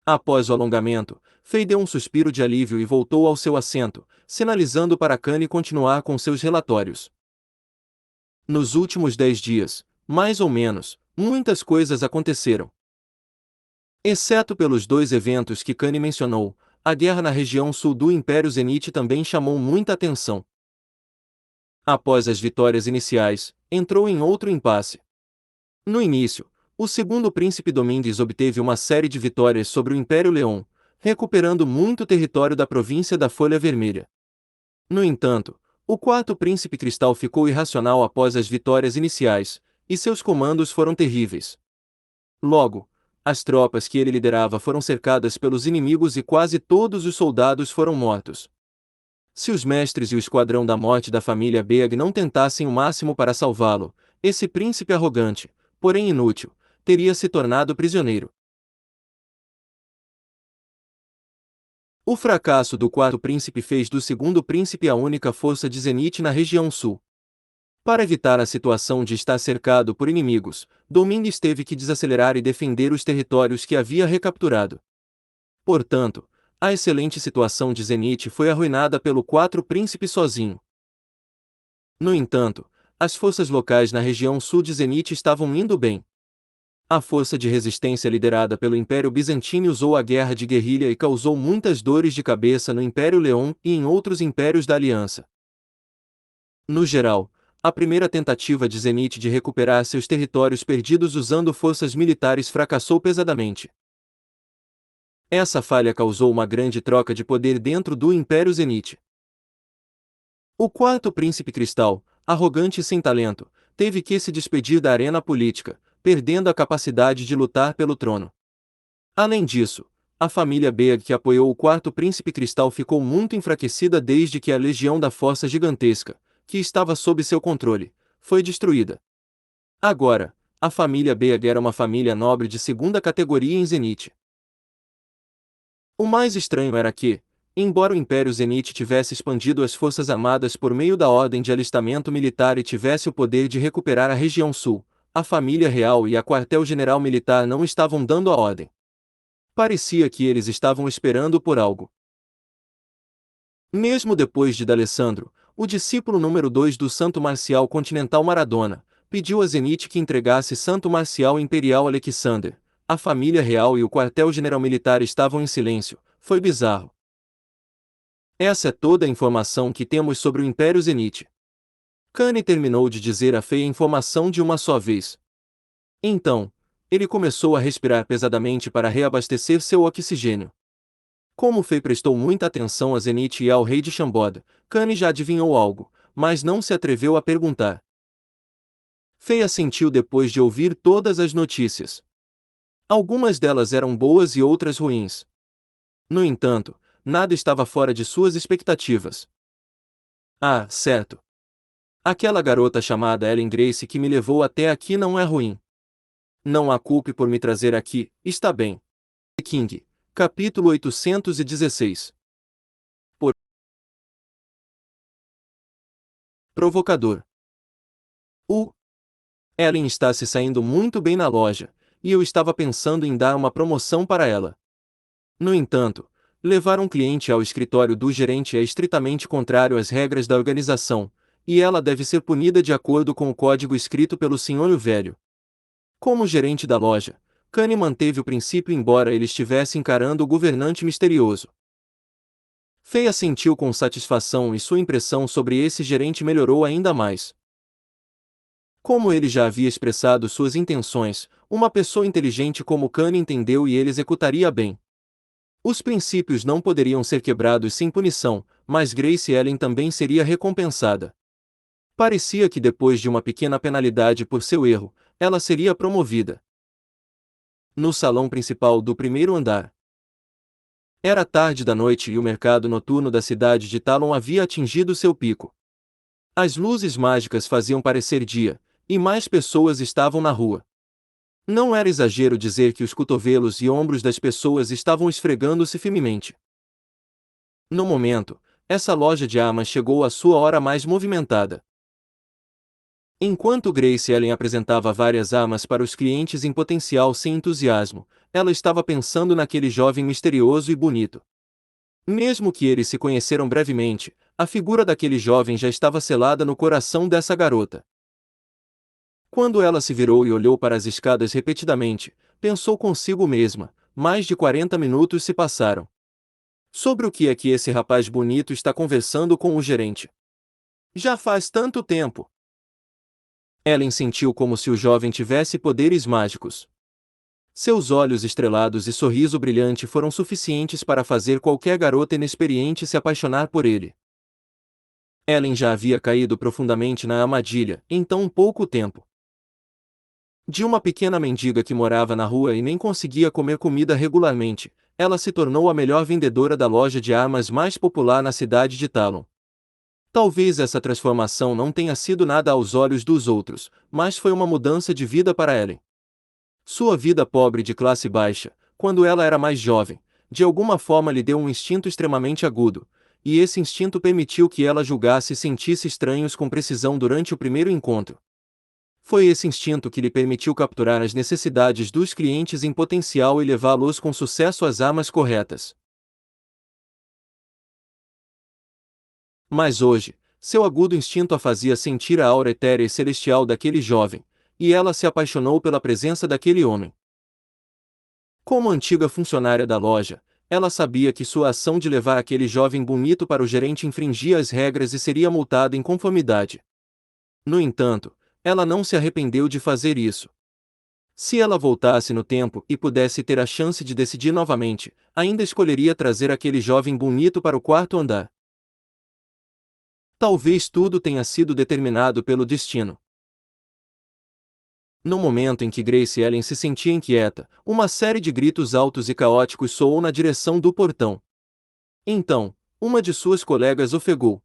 Após o alongamento, Fei deu um suspiro de alívio e voltou ao seu assento, sinalizando para Kane continuar com seus relatórios. Nos últimos 10 dias, mais ou menos, muitas coisas aconteceram. Exceto pelos 2 eventos que Kane mencionou, a guerra na região sul do Império Zenite também chamou muita atenção. Após as vitórias iniciais, entrou em outro impasse. No início, o segundo príncipe Domingues obteve uma série de vitórias sobre o Império Leão, recuperando muito território da província da Folha Vermelha. No entanto, o quarto príncipe Cristal ficou irracional após as vitórias iniciais, e seus comandos foram terríveis. Logo, as tropas que ele liderava foram cercadas pelos inimigos e quase todos os soldados foram mortos. Se os mestres e o esquadrão da morte da família Beag não tentassem o máximo para salvá-lo, esse príncipe arrogante, porém inútil, teria se tornado prisioneiro. O fracasso do quarto príncipe fez do segundo príncipe a única força de Zenith na região sul. Para evitar a situação de estar cercado por inimigos, Domingues teve que desacelerar e defender os territórios que havia recapturado. Portanto, a excelente situação de Zenith foi arruinada pelo quarto príncipe sozinho. No entanto, as forças locais na região sul de Zenith estavam indo bem. A força de resistência liderada pelo Império Bizantino usou a guerra de guerrilha e causou muitas dores de cabeça no Império Leão e em outros impérios da Aliança. No geral, a primeira tentativa de Zenith de recuperar seus territórios perdidos usando forças militares fracassou pesadamente. Essa falha causou uma grande troca de poder dentro do Império Zenith. O quarto príncipe Cristal, arrogante e sem talento, teve que se despedir da arena política, perdendo a capacidade de lutar pelo trono. Além disso, a família Beag que apoiou o quarto príncipe Cristal ficou muito enfraquecida desde que a legião da Força Gigantesca, que estava sob seu controle, foi destruída. Agora, a família Beag era uma família nobre de segunda categoria em Zenith. O mais estranho era que, embora o Império Zenith tivesse expandido as forças armadas por meio da ordem de alistamento militar e tivesse o poder de recuperar a região sul, a família real e a quartel-general militar não estavam dando a ordem. Parecia que eles estavam esperando por algo. Mesmo depois de D'Alessandro, o discípulo número 2 do Santo Marcial Continental Maradona, pediu a Zenith que entregasse Santo Marcial Imperial Alexander. A família real e o quartel-general militar estavam em silêncio. Foi bizarro. Essa é toda a informação que temos sobre o Império Zenith. Kane terminou de dizer a Fei a informação de uma só vez. Então, ele começou a respirar pesadamente para reabastecer seu oxigênio. Como Fei prestou muita atenção a Zenith e ao rei de Shambod, Kane já adivinhou algo, mas não se atreveu a perguntar. Fei assentiu depois de ouvir todas as notícias. Algumas delas eram boas e outras ruins. No entanto, nada estava fora de suas expectativas. Ah, certo. Aquela garota chamada Ellen Grace que me levou até aqui não é ruim. Não a culpe por me trazer aqui, está bem. King, capítulo 816. Provocador. Ellen está se saindo muito bem na loja, e eu estava pensando em dar uma promoção para ela. No entanto, levar um cliente ao escritório do gerente é estritamente contrário às regras da organização, e ela deve ser punida de acordo com o código escrito pelo senhor velho. Como gerente da loja, Kanye manteve o princípio embora ele estivesse encarando o governante misterioso. Feia sentiu com satisfação e sua impressão sobre esse gerente melhorou ainda mais. Como ele já havia expressado suas intenções, uma pessoa inteligente como Kanye entendeu e ele executaria bem. Os princípios não poderiam ser quebrados sem punição, mas Grace Ellen também seria recompensada. Parecia que depois de uma pequena penalidade por seu erro, ela seria promovida. No salão principal do primeiro andar. Era tarde da noite e o mercado noturno da cidade de Talon havia atingido seu pico. As luzes mágicas faziam parecer dia, e mais pessoas estavam na rua. Não era exagero dizer que os cotovelos e ombros das pessoas estavam esfregando-se firmemente. No momento, essa loja de armas chegou à sua hora mais movimentada. Enquanto Grace Ellen apresentava várias armas para os clientes em potencial sem entusiasmo, ela estava pensando naquele jovem misterioso e bonito. Mesmo que eles se conheceram brevemente, a figura daquele jovem já estava selada no coração dessa garota. Quando ela se virou e olhou para as escadas repetidamente, pensou consigo mesma, mais de 40 minutos se passaram. Sobre o que é que esse rapaz bonito está conversando com o gerente? Já faz tanto tempo. Ellen sentiu como se o jovem tivesse poderes mágicos. Seus olhos estrelados e sorriso brilhante foram suficientes para fazer qualquer garota inexperiente se apaixonar por ele. Ellen já havia caído profundamente na armadilha em tão pouco tempo. De uma pequena mendiga que morava na rua e nem conseguia comer comida regularmente, ela se tornou a melhor vendedora da loja de armas mais popular na cidade de Talon. Talvez essa transformação não tenha sido nada aos olhos dos outros, mas foi uma mudança de vida para Ellen. Sua vida pobre de classe baixa, quando ela era mais jovem, de alguma forma lhe deu um instinto extremamente agudo, e esse instinto permitiu que ela julgasse e sentisse estranhos com precisão durante o primeiro encontro. Foi esse instinto que lhe permitiu capturar as necessidades dos clientes em potencial e levá-los com sucesso às armas corretas. Mas hoje, seu agudo instinto a fazia sentir a aura etérea e celestial daquele jovem, e ela se apaixonou pela presença daquele homem. Como antiga funcionária da loja, ela sabia que sua ação de levar aquele jovem bonito para o gerente infringia as regras e seria multada em conformidade. No entanto, ela não se arrependeu de fazer isso. Se ela voltasse no tempo e pudesse ter a chance de decidir novamente, ainda escolheria trazer aquele jovem bonito para o quarto andar. Talvez tudo tenha sido determinado pelo destino. No momento em que Grace Ellen se sentia inquieta, uma série de gritos altos e caóticos soou na direção do portão. Então, uma de suas colegas ofegou.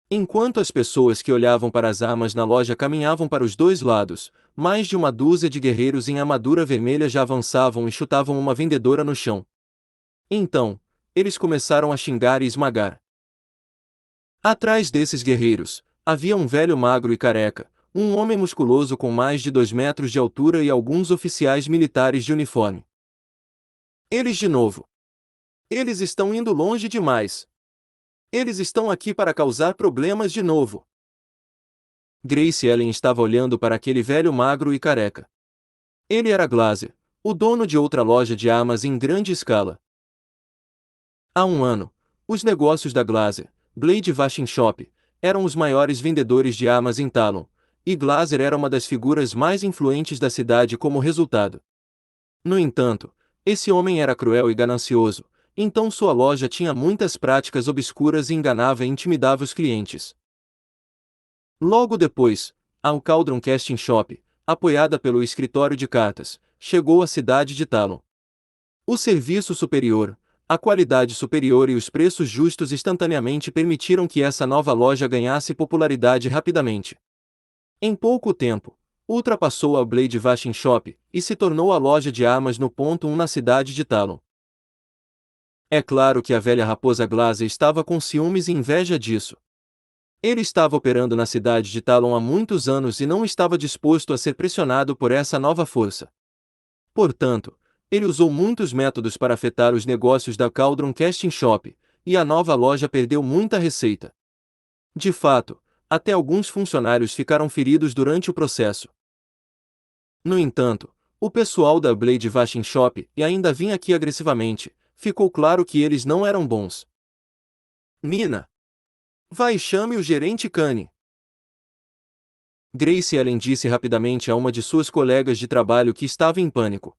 Enquanto as pessoas que olhavam para as armas na loja caminhavam para os dois lados, mais de uma dúzia de guerreiros em armadura vermelha já avançavam e chutavam uma vendedora no chão. Então, eles começaram a xingar e esmagar. Atrás desses guerreiros, havia um velho magro e careca, um homem musculoso com mais de 2 metros de altura e alguns oficiais militares de uniforme. Eles de novo. Eles estão indo longe demais. Eles estão aqui para causar problemas de novo. Grace Ellen estava olhando para aquele velho magro e careca. Ele era Glaser, o dono de outra loja de armas em grande escala. Há um ano, os negócios da Glaser, Blade Washing Shop, eram os maiores vendedores de armas em Talon, e Glaser era uma das figuras mais influentes da cidade como resultado. No entanto, esse homem era cruel e ganancioso, então sua loja tinha muitas práticas obscuras e enganava e intimidava os clientes. Logo depois, a Cauldron Casting Shop, apoiada pelo escritório de cartas, chegou à cidade de Talon. O serviço superior, a qualidade superior e os preços justos instantaneamente permitiram que essa nova loja ganhasse popularidade rapidamente. Em pouco tempo, ultrapassou a Blade Washing Shop e se tornou a loja de armas no ponto 1 na cidade de Talon. É claro que a velha raposa Glaser estava com ciúmes e inveja disso. Ele estava operando na cidade de Talon há muitos anos e não estava disposto a ser pressionado por essa nova força. Portanto, ele usou muitos métodos para afetar os negócios da Cauldron Casting Shop, e a nova loja perdeu muita receita. De fato, até alguns funcionários ficaram feridos durante o processo. No entanto, o pessoal da Blade Washing Shop ainda vinha aqui agressivamente, ficou claro que eles não eram bons. Nina! Vai e chame o gerente Kane. Grace Ellen disse rapidamente a uma de suas colegas de trabalho que estava em pânico.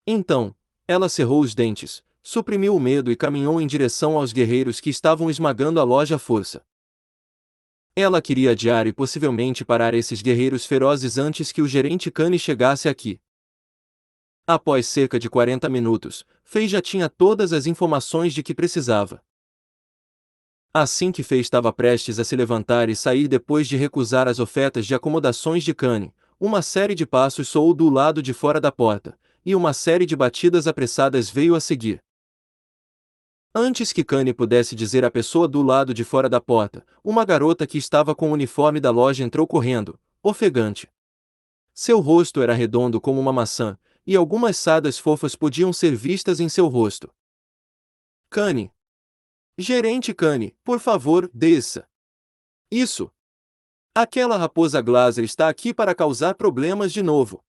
Então, ela cerrou os dentes, suprimiu o medo e caminhou em direção aos guerreiros que estavam esmagando a loja à força. Ela queria adiar e possivelmente parar esses guerreiros ferozes antes que o gerente Kane chegasse aqui. Após cerca de 40 minutos, Faye já tinha todas as informações de que precisava. Assim que Faye estava prestes a se levantar e sair depois de recusar as ofertas de acomodações de Kane, uma série de passos soou do lado de fora da porta, e uma série de batidas apressadas veio a seguir. Antes que Kane pudesse dizer à pessoa do lado de fora da porta, uma garota que estava com o uniforme da loja entrou correndo, ofegante. Seu rosto era redondo como uma maçã, e algumas sardas fofas podiam ser vistas em seu rosto. Kane! Gerente Kane, por favor, desça. Isso! Aquela raposa Glaser está aqui para causar problemas de novo.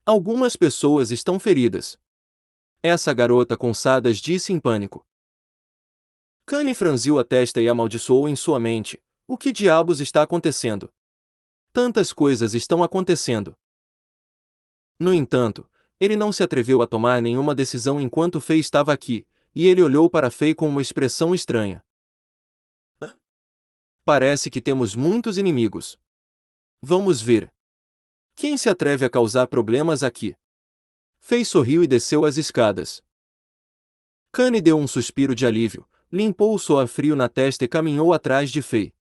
Algumas pessoas estão feridas. Essa garota com sardas disse em pânico. Kane franziu a testa e amaldiçoou em sua mente. O que diabos está acontecendo? Tantas coisas estão acontecendo. No entanto, ele não se atreveu a tomar nenhuma decisão enquanto Faye estava aqui, e ele olhou para Faye com uma expressão estranha. Parece que temos muitos inimigos. Vamos ver. Quem se atreve a causar problemas aqui? Faye sorriu e desceu as escadas. Kane deu um suspiro de alívio, limpou o suor frio na testa e caminhou atrás de Faye.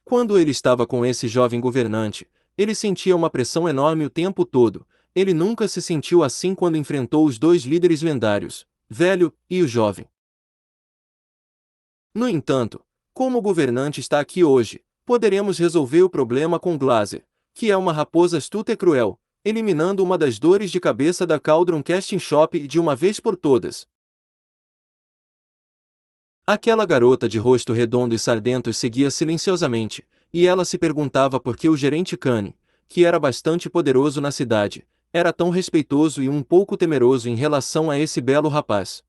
Quando ele estava com esse jovem governante, ele sentia uma pressão enorme o tempo todo. Ele nunca se sentiu assim quando enfrentou os dois líderes lendários, velho e o jovem. No entanto, como o governante está aqui hoje, poderemos resolver o problema com Glaser, que é uma raposa astuta e cruel, eliminando uma das dores de cabeça da Cauldron Casting Shop de uma vez por todas. Aquela garota de rosto redondo e sardento seguia silenciosamente, e ela se perguntava por que o gerente Kane, que era bastante poderoso na cidade, era tão respeitoso e um pouco temeroso em relação a esse belo rapaz.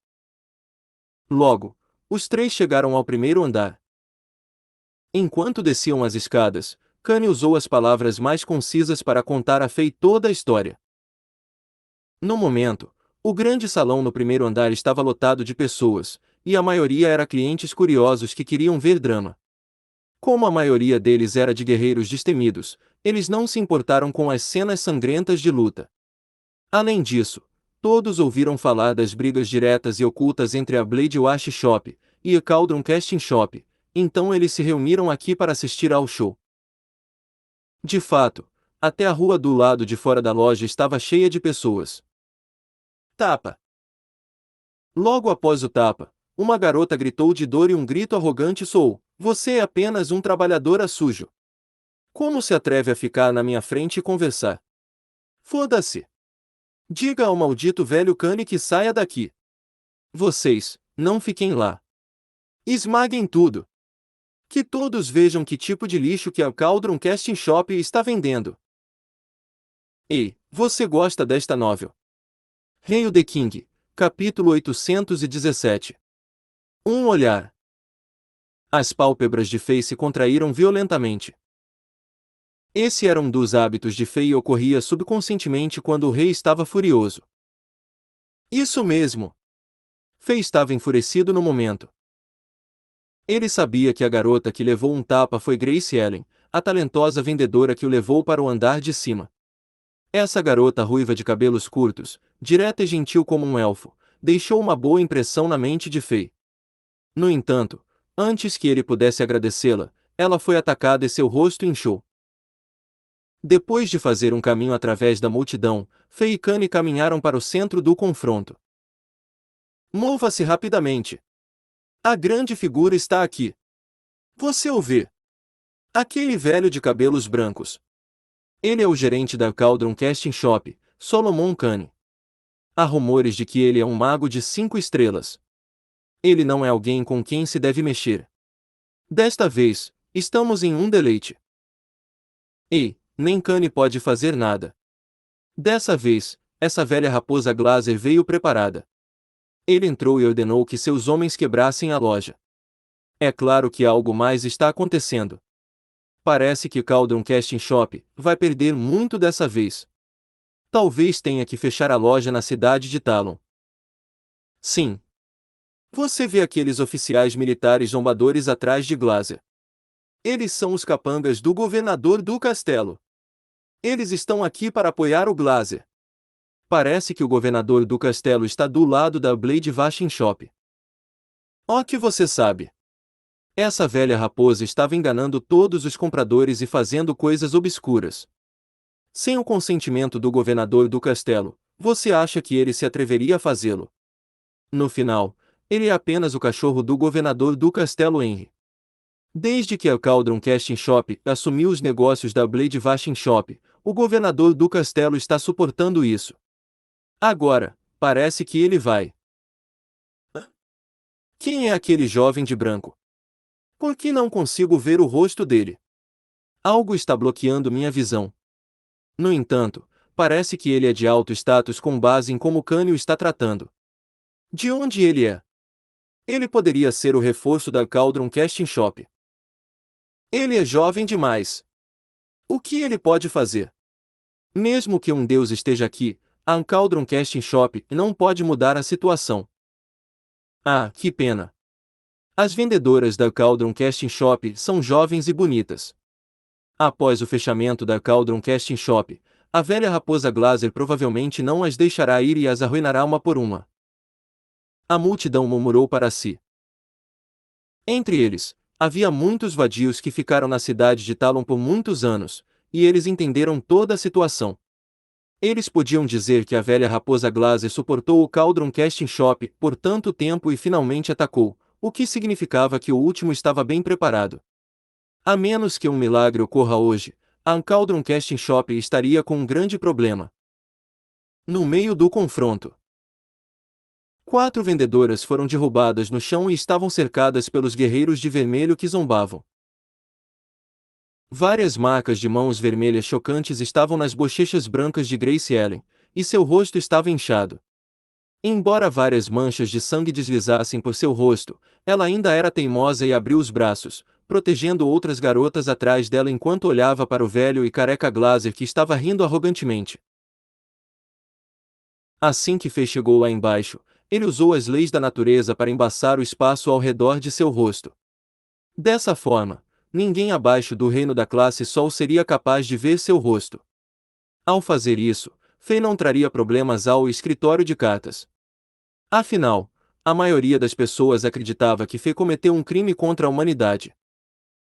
Logo, os três chegaram ao primeiro andar. Enquanto desciam as escadas, Kane usou as palavras mais concisas para contar a Faye toda a história. No momento, o grande salão no primeiro andar estava lotado de pessoas, e a maioria era clientes curiosos que queriam ver drama. Como a maioria deles era de guerreiros destemidos, eles não se importaram com as cenas sangrentas de luta. Além disso, todos ouviram falar das brigas diretas e ocultas entre a Blade Wash Shop e a Cauldron Casting Shop, então eles se reuniram aqui para assistir ao show. De fato, até a rua do lado de fora da loja estava cheia de pessoas. Tapa! Logo após o tapa, uma garota gritou de dor e um grito arrogante soou: "Você é apenas um trabalhador sujo. Como se atreve a ficar na minha frente e conversar? Foda-se! Diga ao maldito velho Kane que saia daqui. Vocês, não fiquem lá. Esmaguem tudo. Que todos vejam que tipo de lixo que a Cauldron Casting Shop está vendendo. Ei, você gosta desta novel? Hail the King, capítulo 817. Um olhar. As pálpebras de Faye se contraíram violentamente. Esse era um dos hábitos de Faye e ocorria subconscientemente quando o rei estava furioso. Isso mesmo! Faye estava enfurecido no momento. Ele sabia que a garota que levou um tapa foi Grace Ellen, a talentosa vendedora que o levou para o andar de cima. Essa garota ruiva de cabelos curtos, direta e gentil como um elfo, deixou uma boa impressão na mente de Faye. No entanto, antes que ele pudesse agradecê-la, ela foi atacada e seu rosto inchou. Depois de fazer um caminho através da multidão, Faye e Kane caminharam para o centro do confronto. Mova-se rapidamente! A grande figura está aqui! Você o vê? Aquele velho de cabelos brancos. Ele é o gerente da Cauldron Casting Shop, Solomon Kane. Há rumores de que ele é um mago de 5 estrelas. Ele não é alguém com quem se deve mexer. Desta vez, estamos em um deleite. Ei, nem Kane pode fazer nada. Dessa vez, essa velha raposa Glaser veio preparada. Ele entrou e ordenou que seus homens quebrassem a loja. É claro que algo mais está acontecendo. Parece que Cauldron Casting Shop vai perder muito dessa vez. Talvez tenha que fechar a loja na cidade de Talon. Sim. Você vê aqueles oficiais militares zombadores atrás de Glaser. Eles são os capangas do governador do castelo. Eles estão aqui para apoiar o Glaser. Parece que o governador do castelo está do lado da Blade Vashin Shop. Ó que você sabe. Essa velha raposa estava enganando todos os compradores e fazendo coisas obscuras. Sem o consentimento do governador do castelo, você acha que ele se atreveria a fazê-lo? No final, ele é apenas o cachorro do governador do castelo Henry. Desde que a Cauldron Casting Shop assumiu os negócios da Blade Vashin Shop, o governador do castelo está suportando isso. Agora, parece que ele vai. Quem é aquele jovem de branco? Por que não consigo ver o rosto dele? Algo está bloqueando minha visão. No entanto, parece que ele é de alto status com base em como Kanye o está tratando. De onde ele é? Ele poderia ser o reforço da Cauldron Casting Shop. Ele é jovem demais. O que ele pode fazer? Mesmo que um deus esteja aqui, a Cauldron Casting Shop não pode mudar a situação. Ah, que pena. As vendedoras da Cauldron Casting Shop são jovens e bonitas. Após o fechamento da Cauldron Casting Shop, a velha raposa Glaser provavelmente não as deixará ir e as arruinará uma por uma. A multidão murmurou para si. Entre eles, havia muitos vadios que ficaram na cidade de Talon por muitos anos, e eles entenderam toda a situação. Eles podiam dizer que a velha raposa Glaser suportou o Cauldron Casting Shop por tanto tempo e finalmente atacou, o que significava que o último estava bem preparado. A menos que um milagre ocorra hoje, a Cauldron Casting Shop estaria com um grande problema. No meio do confronto, 4 vendedoras foram derrubadas no chão e estavam cercadas pelos guerreiros de vermelho que zombavam. Várias marcas de mãos vermelhas chocantes estavam nas bochechas brancas de Grace Ellen, e seu rosto estava inchado. Embora várias manchas de sangue deslizassem por seu rosto, ela ainda era teimosa e abriu os braços, protegendo outras garotas atrás dela enquanto olhava para o velho e careca Glaser que estava rindo arrogantemente. Assim que Fei chegou lá embaixo, ele usou as leis da natureza para embaçar o espaço ao redor de seu rosto. Dessa forma, ninguém abaixo do reino da classe Sol seria capaz de ver seu rosto. Ao fazer isso, Fei não traria problemas ao escritório de cartas. Afinal, a maioria das pessoas acreditava que Fei cometeu um crime contra a humanidade.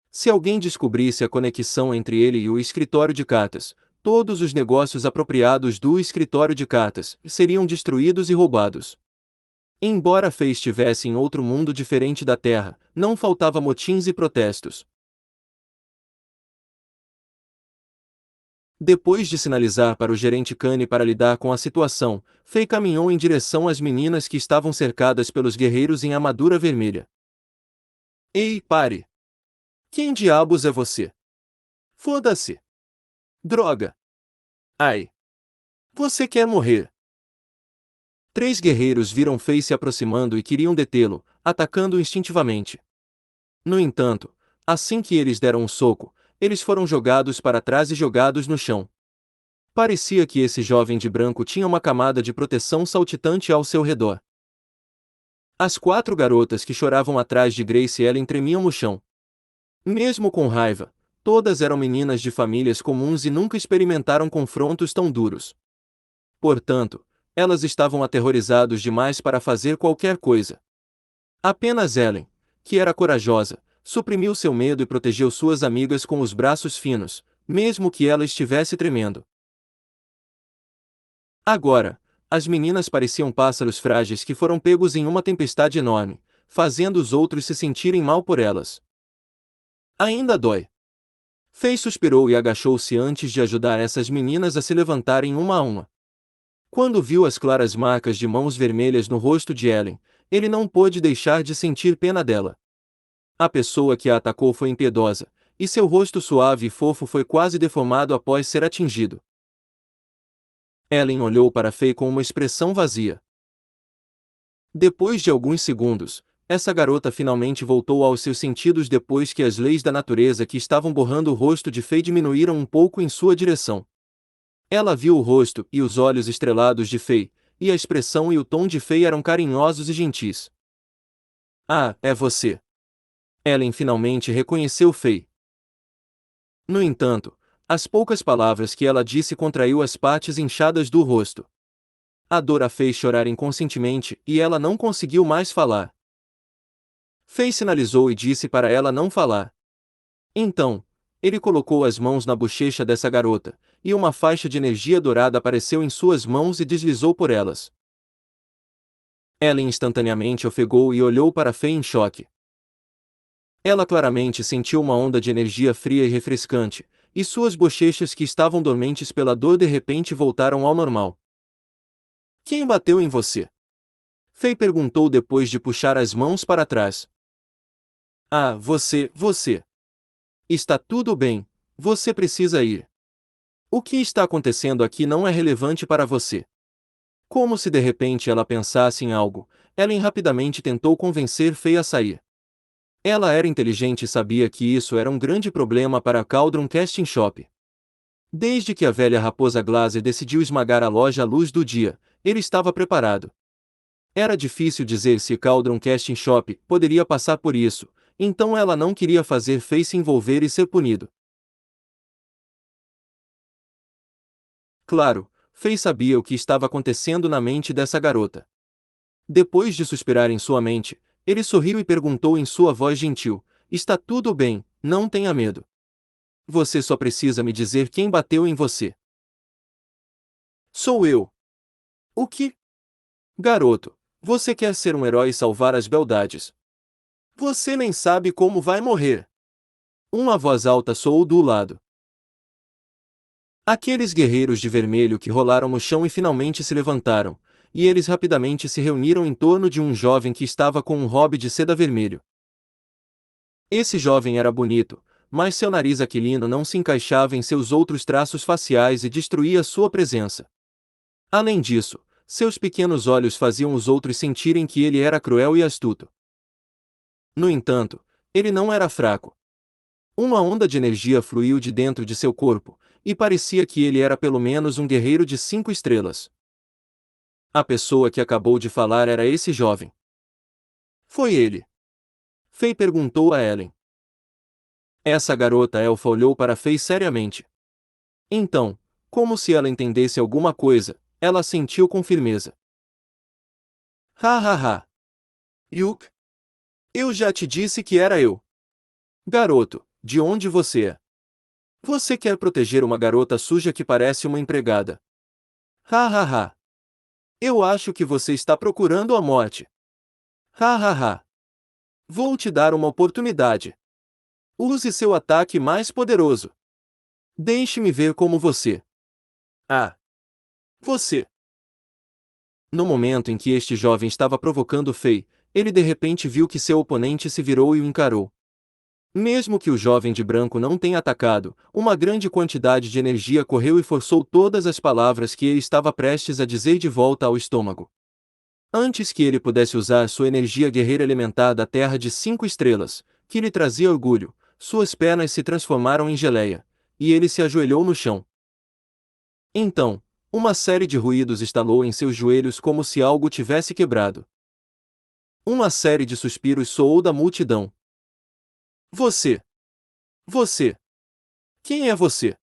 Se alguém descobrisse a conexão entre ele e o escritório de cartas, todos os negócios apropriados do escritório de cartas seriam destruídos e roubados. Embora Fei estivesse em outro mundo diferente da Terra, não faltava motins e protestos. Depois de sinalizar para o gerente Kane para lidar com a situação, Fei caminhou em direção às meninas que estavam cercadas pelos guerreiros em armadura vermelha. Ei, pare! Quem diabos é você? Foda-se! Droga! Ai! Você quer morrer! 3 guerreiros viram Fei se aproximando e queriam detê-lo, atacando-o instintivamente. No entanto, assim que eles deram um soco, eles foram jogados para trás e jogados no chão. Parecia que esse jovem de branco tinha uma camada de proteção saltitante ao seu redor. As 4 garotas que choravam atrás de Grace Ellen tremiam no chão. Mesmo com raiva, todas eram meninas de famílias comuns e nunca experimentaram confrontos tão duros. Portanto, elas estavam aterrorizadas demais para fazer qualquer coisa. Apenas Ellen, que era corajosa, suprimiu seu medo e protegeu suas amigas com os braços finos, mesmo que ela estivesse tremendo. Agora, as meninas pareciam pássaros frágeis que foram pegos em uma tempestade enorme, fazendo os outros se sentirem mal por elas. Ainda dói. Fei suspirou e agachou-se antes de ajudar essas meninas a se levantarem uma a uma. Quando viu as claras marcas de mãos vermelhas no rosto de Ellen, ele não pôde deixar de sentir pena dela. A pessoa que a atacou foi impiedosa, e seu rosto suave e fofo foi quase deformado após ser atingido. Ellen olhou para Fei com uma expressão vazia. Depois de alguns segundos, essa garota finalmente voltou aos seus sentidos depois que as leis da natureza que estavam borrando o rosto de Fei diminuíram um pouco em sua direção. Ela viu o rosto e os olhos estrelados de Fei, e a expressão e o tom de Fei eram carinhosos e gentis. Ah, é você. Ellen finalmente reconheceu Fei. No entanto, as poucas palavras que ela disse contraiu as partes inchadas do rosto. A dor a fez chorar inconscientemente e ela não conseguiu mais falar. Fei sinalizou e disse para ela não falar. Então, ele colocou as mãos na bochecha dessa garota, e uma faixa de energia dourada apareceu em suas mãos e deslizou por elas. Ellen instantaneamente ofegou e olhou para Fei em choque. Ela claramente sentiu uma onda de energia fria e refrescante, e suas bochechas que estavam dormentes pela dor de repente voltaram ao normal. Quem bateu em você? Fei perguntou depois de puxar as mãos para trás. Ah, você. Está tudo bem, você precisa ir. O que está acontecendo aqui não é relevante para você. Como se de repente ela pensasse em algo, Ellen rapidamente tentou convencer Fei a sair. Ela era inteligente e sabia que isso era um grande problema para a Cauldron Casting Shop. Desde que a velha raposa Glaser decidiu esmagar a loja à luz do dia, ele estava preparado. Era difícil dizer se Cauldron Casting Shop poderia passar por isso, então ela não queria fazer Fei se envolver e ser punido. Claro, Fei sabia o que estava acontecendo na mente dessa garota. Depois de suspirar em sua mente, ele sorriu e perguntou em sua voz gentil: Está tudo bem, não tenha medo. Você só precisa me dizer quem bateu em você. Sou eu. O que? Garoto, você quer ser um herói e salvar as beldades. Você nem sabe como vai morrer. Uma voz alta soou do lado. Aqueles guerreiros de vermelho que rolaram no chão e finalmente se levantaram, e eles rapidamente se reuniram em torno de um jovem que estava com um hobby de seda vermelho. Esse jovem era bonito, mas seu nariz aquilino não se encaixava em seus outros traços faciais e destruía sua presença. Além disso, seus pequenos olhos faziam os outros sentirem que ele era cruel e astuto. No entanto, ele não era fraco. Uma onda de energia fluiu de dentro de seu corpo, e parecia que ele era pelo menos um guerreiro de 5 estrelas. A pessoa que acabou de falar era esse jovem. Foi ele. Fei perguntou a Ellen. Essa garota elfa olhou para Fei seriamente. Então, como se ela entendesse alguma coisa, ela assentiu com firmeza. Ha ha ha. Yuk. Eu já te disse que era eu. Garoto, de onde você é? Você quer proteger uma garota suja que parece uma empregada. Ha ha ha. Eu acho que você está procurando a morte. Ha ha ha. Vou te dar uma oportunidade. Use seu ataque mais poderoso. Deixe-me ver como você. Ah. Você. No momento em que este jovem estava provocando Fei, ele de repente viu que seu oponente se virou e o encarou. Mesmo que o jovem de branco não tenha atacado, uma grande quantidade de energia correu e forçou todas as palavras que ele estava prestes a dizer de volta ao estômago. Antes que ele pudesse usar sua energia guerreira elementar da Terra de 5 estrelas, que lhe trazia orgulho, suas pernas se transformaram em geleia, e ele se ajoelhou no chão. Então, uma série de ruídos estalou em seus joelhos como se algo tivesse quebrado. Uma série de suspiros soou da multidão. Você! Você! Quem é você?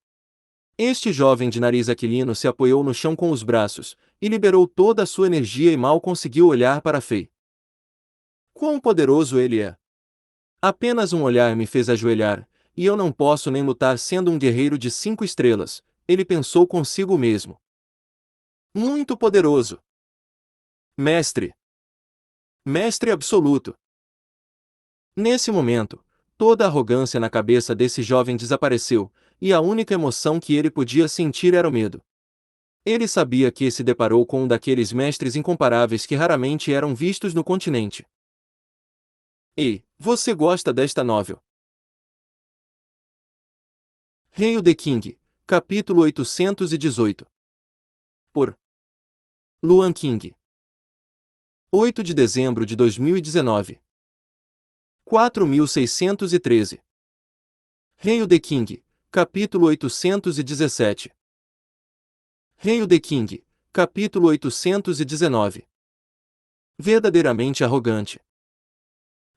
Este jovem de nariz aquilino se apoiou no chão com os braços, e liberou toda a sua energia e mal conseguiu olhar para Fei. Quão poderoso ele é! Apenas um olhar me fez ajoelhar, e eu não posso nem lutar sendo um guerreiro de 5 estrelas, ele pensou consigo mesmo. Muito poderoso! Mestre! Mestre absoluto! Nesse momento, Toda a arrogância na cabeça desse jovem desapareceu, e a única emoção que ele podia sentir era o medo. Ele sabia que se deparou com um daqueles mestres incomparáveis que raramente eram vistos no continente. Ei, você gosta desta novel? Hail the King, capítulo 818. Por Luan King. 8 de dezembro de 2019. 4613. Hail the King, capítulo 817. Hail the King, capítulo 819. Verdadeiramente arrogante.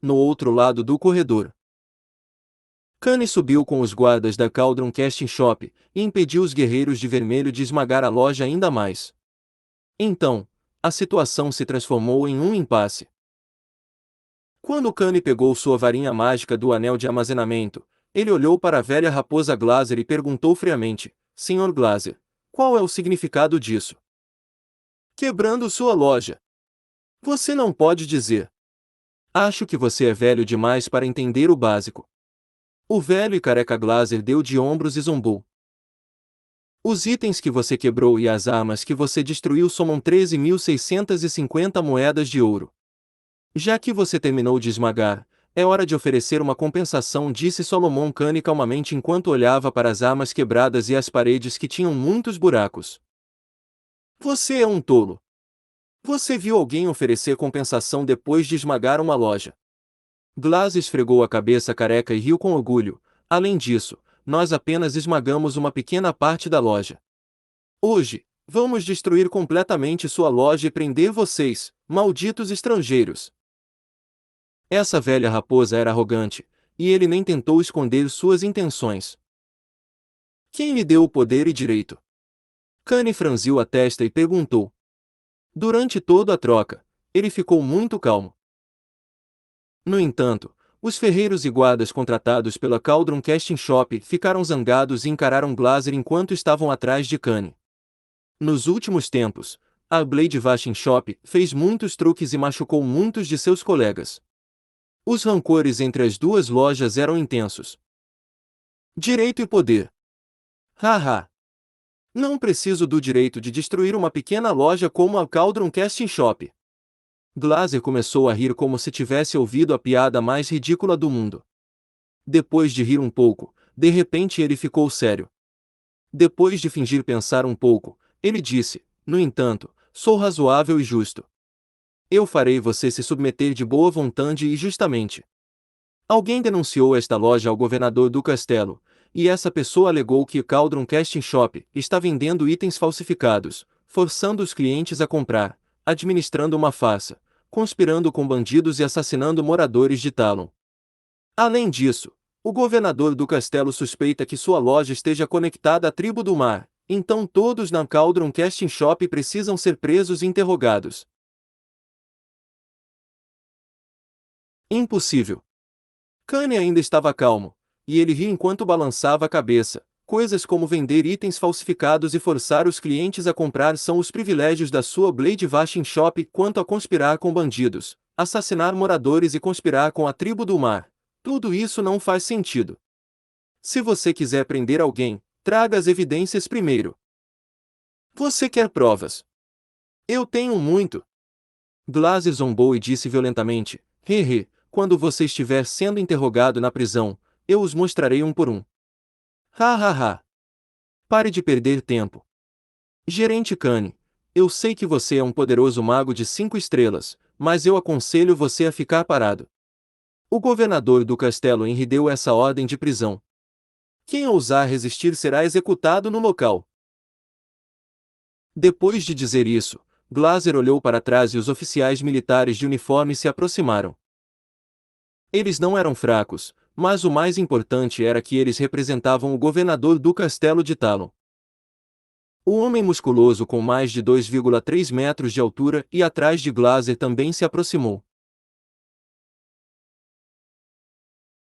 No outro lado do corredor, Kanye subiu com os guardas da Cauldron Casting Shop e impediu os guerreiros de vermelho de esmagar a loja ainda mais. Então, a situação se transformou em um impasse. Quando Kanye pegou sua varinha mágica do anel de armazenamento, ele olhou para a velha raposa Glazer e perguntou friamente: Sr. Glazer, qual é o significado disso? Quebrando sua loja. Você não pode dizer. Acho que você é velho demais para entender o básico. O velho e careca Glazer deu de ombros e zombou. Os itens que você quebrou e as armas que você destruiu somam 13.650 moedas de ouro. Já que você terminou de esmagar, é hora de oferecer uma compensação, disse Solomon Kane calmamente enquanto olhava para as armas quebradas e as paredes que tinham muitos buracos. Você é um tolo. Você viu alguém oferecer compensação depois de esmagar uma loja? Glass esfregou a cabeça careca e riu com orgulho. Além disso, nós apenas esmagamos uma pequena parte da loja. Hoje, vamos destruir completamente sua loja e prender vocês, malditos estrangeiros. Essa velha raposa era arrogante, e ele nem tentou esconder suas intenções. Quem lhe deu o poder e direito? Kanye franziu a testa e perguntou. Durante toda a troca, ele ficou muito calmo. No entanto, os ferreiros e guardas contratados pela Cauldron Casting Shop ficaram zangados e encararam Glazer enquanto estavam atrás de Kanye. Nos últimos tempos, a Blade Washing Shop fez muitos truques e machucou muitos de seus colegas. Os rancores entre as duas lojas eram intensos. Direito e poder. Haha. Não preciso do direito de destruir uma pequena loja como a Cauldron Casting Shop. Glazer começou a rir como se tivesse ouvido a piada mais ridícula do mundo. Depois de rir um pouco, de repente ele ficou sério. Depois de fingir pensar um pouco, ele disse: no entanto, sou razoável e justo. Eu farei você se submeter de boa vontade e justamente. Alguém denunciou esta loja ao governador do castelo, e essa pessoa alegou que Cauldron Casting Shop está vendendo itens falsificados, forçando os clientes a comprar, administrando uma farsa, conspirando com bandidos e assassinando moradores de Talon. Além disso, o governador do castelo suspeita que sua loja esteja conectada à tribo do mar, então todos na Cauldron Casting Shop precisam ser presos e interrogados. Impossível. Kanye ainda estava calmo, e ele riu enquanto balançava a cabeça. Coisas como vender itens falsificados e forçar os clientes a comprar são os privilégios da sua Blade Washing Shop. Quanto a conspirar com bandidos, assassinar moradores e conspirar com a tribo do mar, tudo isso não faz sentido. Se você quiser prender alguém, traga as evidências primeiro. Você quer provas? Eu tenho muito. Glazer zombou e disse violentamente: hehe, quando você estiver sendo interrogado na prisão, eu os mostrarei um por um. Ha ha ha. Pare de perder tempo. Gerente Kanye, eu sei que você é um poderoso mago de 5 estrelas, mas eu aconselho você a ficar parado. O governador do castelo Henry deu essa ordem de prisão. Quem ousar resistir será executado no local. Depois de dizer isso, Glazer olhou para trás e os oficiais militares de uniforme se aproximaram. Eles não eram fracos, mas o mais importante era que eles representavam o governador do castelo de Talon. O homem musculoso com mais de 2,3 metros de altura e atrás de Glazer também se aproximou.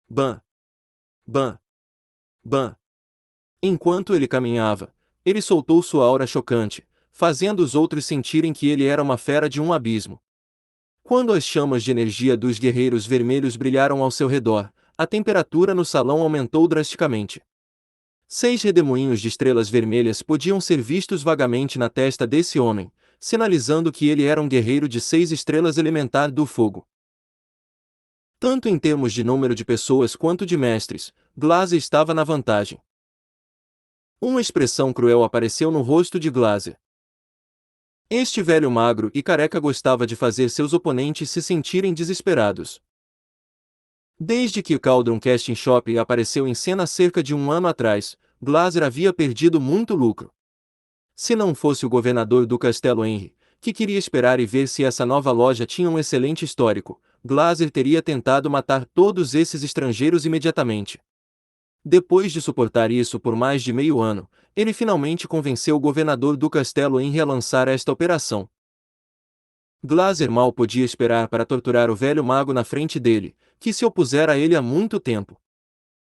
Ban! Ban! Ban! Enquanto ele caminhava, ele soltou sua aura chocante, fazendo os outros sentirem que ele era uma fera de um abismo. Quando as chamas de energia dos guerreiros vermelhos brilharam ao seu redor, a temperatura no salão aumentou drasticamente. 6 redemoinhos de estrelas vermelhas podiam ser vistos vagamente na testa desse homem, sinalizando que ele era um guerreiro de 6 estrelas elementar do fogo. Tanto em termos de número de pessoas quanto de mestres, Glaser estava na vantagem. Uma expressão cruel apareceu no rosto de Glaser. Este velho magro e careca gostava de fazer seus oponentes se sentirem desesperados. Desde que Cauldron Casting Shop apareceu em cena cerca de um ano atrás, Glaser havia perdido muito lucro. Se não fosse o governador do Castelo Henry, que queria esperar e ver se essa nova loja tinha um excelente histórico, Glaser teria tentado matar todos esses estrangeiros imediatamente. Depois de suportar isso por mais de meio ano, ele finalmente convenceu o governador do Castelo Henry a lançar esta operação. Glaser mal podia esperar para torturar o velho mago na frente dele, que se opusera a ele há muito tempo.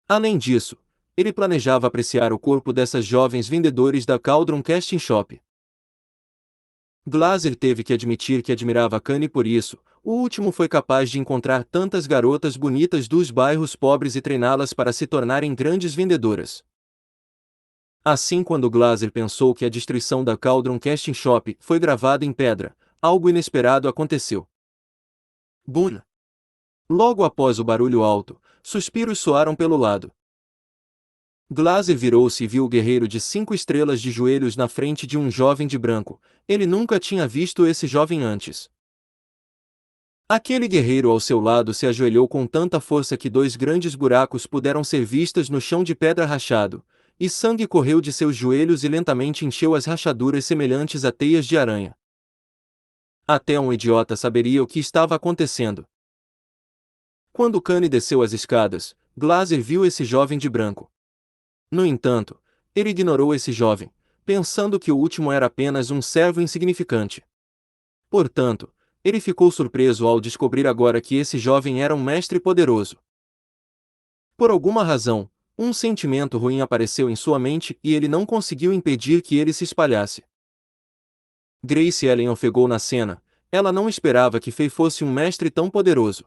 Além disso, ele planejava apreciar o corpo dessas jovens vendedores da Cauldron Casting Shop. Glaser teve que admitir que admirava Kanye por isso. O último foi capaz de encontrar tantas garotas bonitas dos bairros pobres e treiná-las para se tornarem grandes vendedoras. Assim, quando Glaser pensou que a destruição da Cauldron Casting Shop foi gravada em pedra, algo inesperado aconteceu. Bum! Logo após o barulho alto, suspiros soaram pelo lado. Glaser virou-se e viu o guerreiro de 5 estrelas de joelhos na frente de um jovem de branco. Ele nunca tinha visto esse jovem antes. Aquele guerreiro ao seu lado se ajoelhou com tanta força que 2 grandes buracos puderam ser vistos no chão de pedra rachado, e sangue correu de seus joelhos e lentamente encheu as rachaduras semelhantes a teias de aranha. Até um idiota saberia o que estava acontecendo. Quando Kanye desceu as escadas, Glaser viu esse jovem de branco. No entanto, ele ignorou esse jovem, pensando que o último era apenas um servo insignificante. Portanto, ele ficou surpreso ao descobrir agora que esse jovem era um mestre poderoso. Por alguma razão, um sentimento ruim apareceu em sua mente e ele não conseguiu impedir que ele se espalhasse. Grace Ellen ofegou na cena. Ela não esperava que Faye fosse um mestre tão poderoso.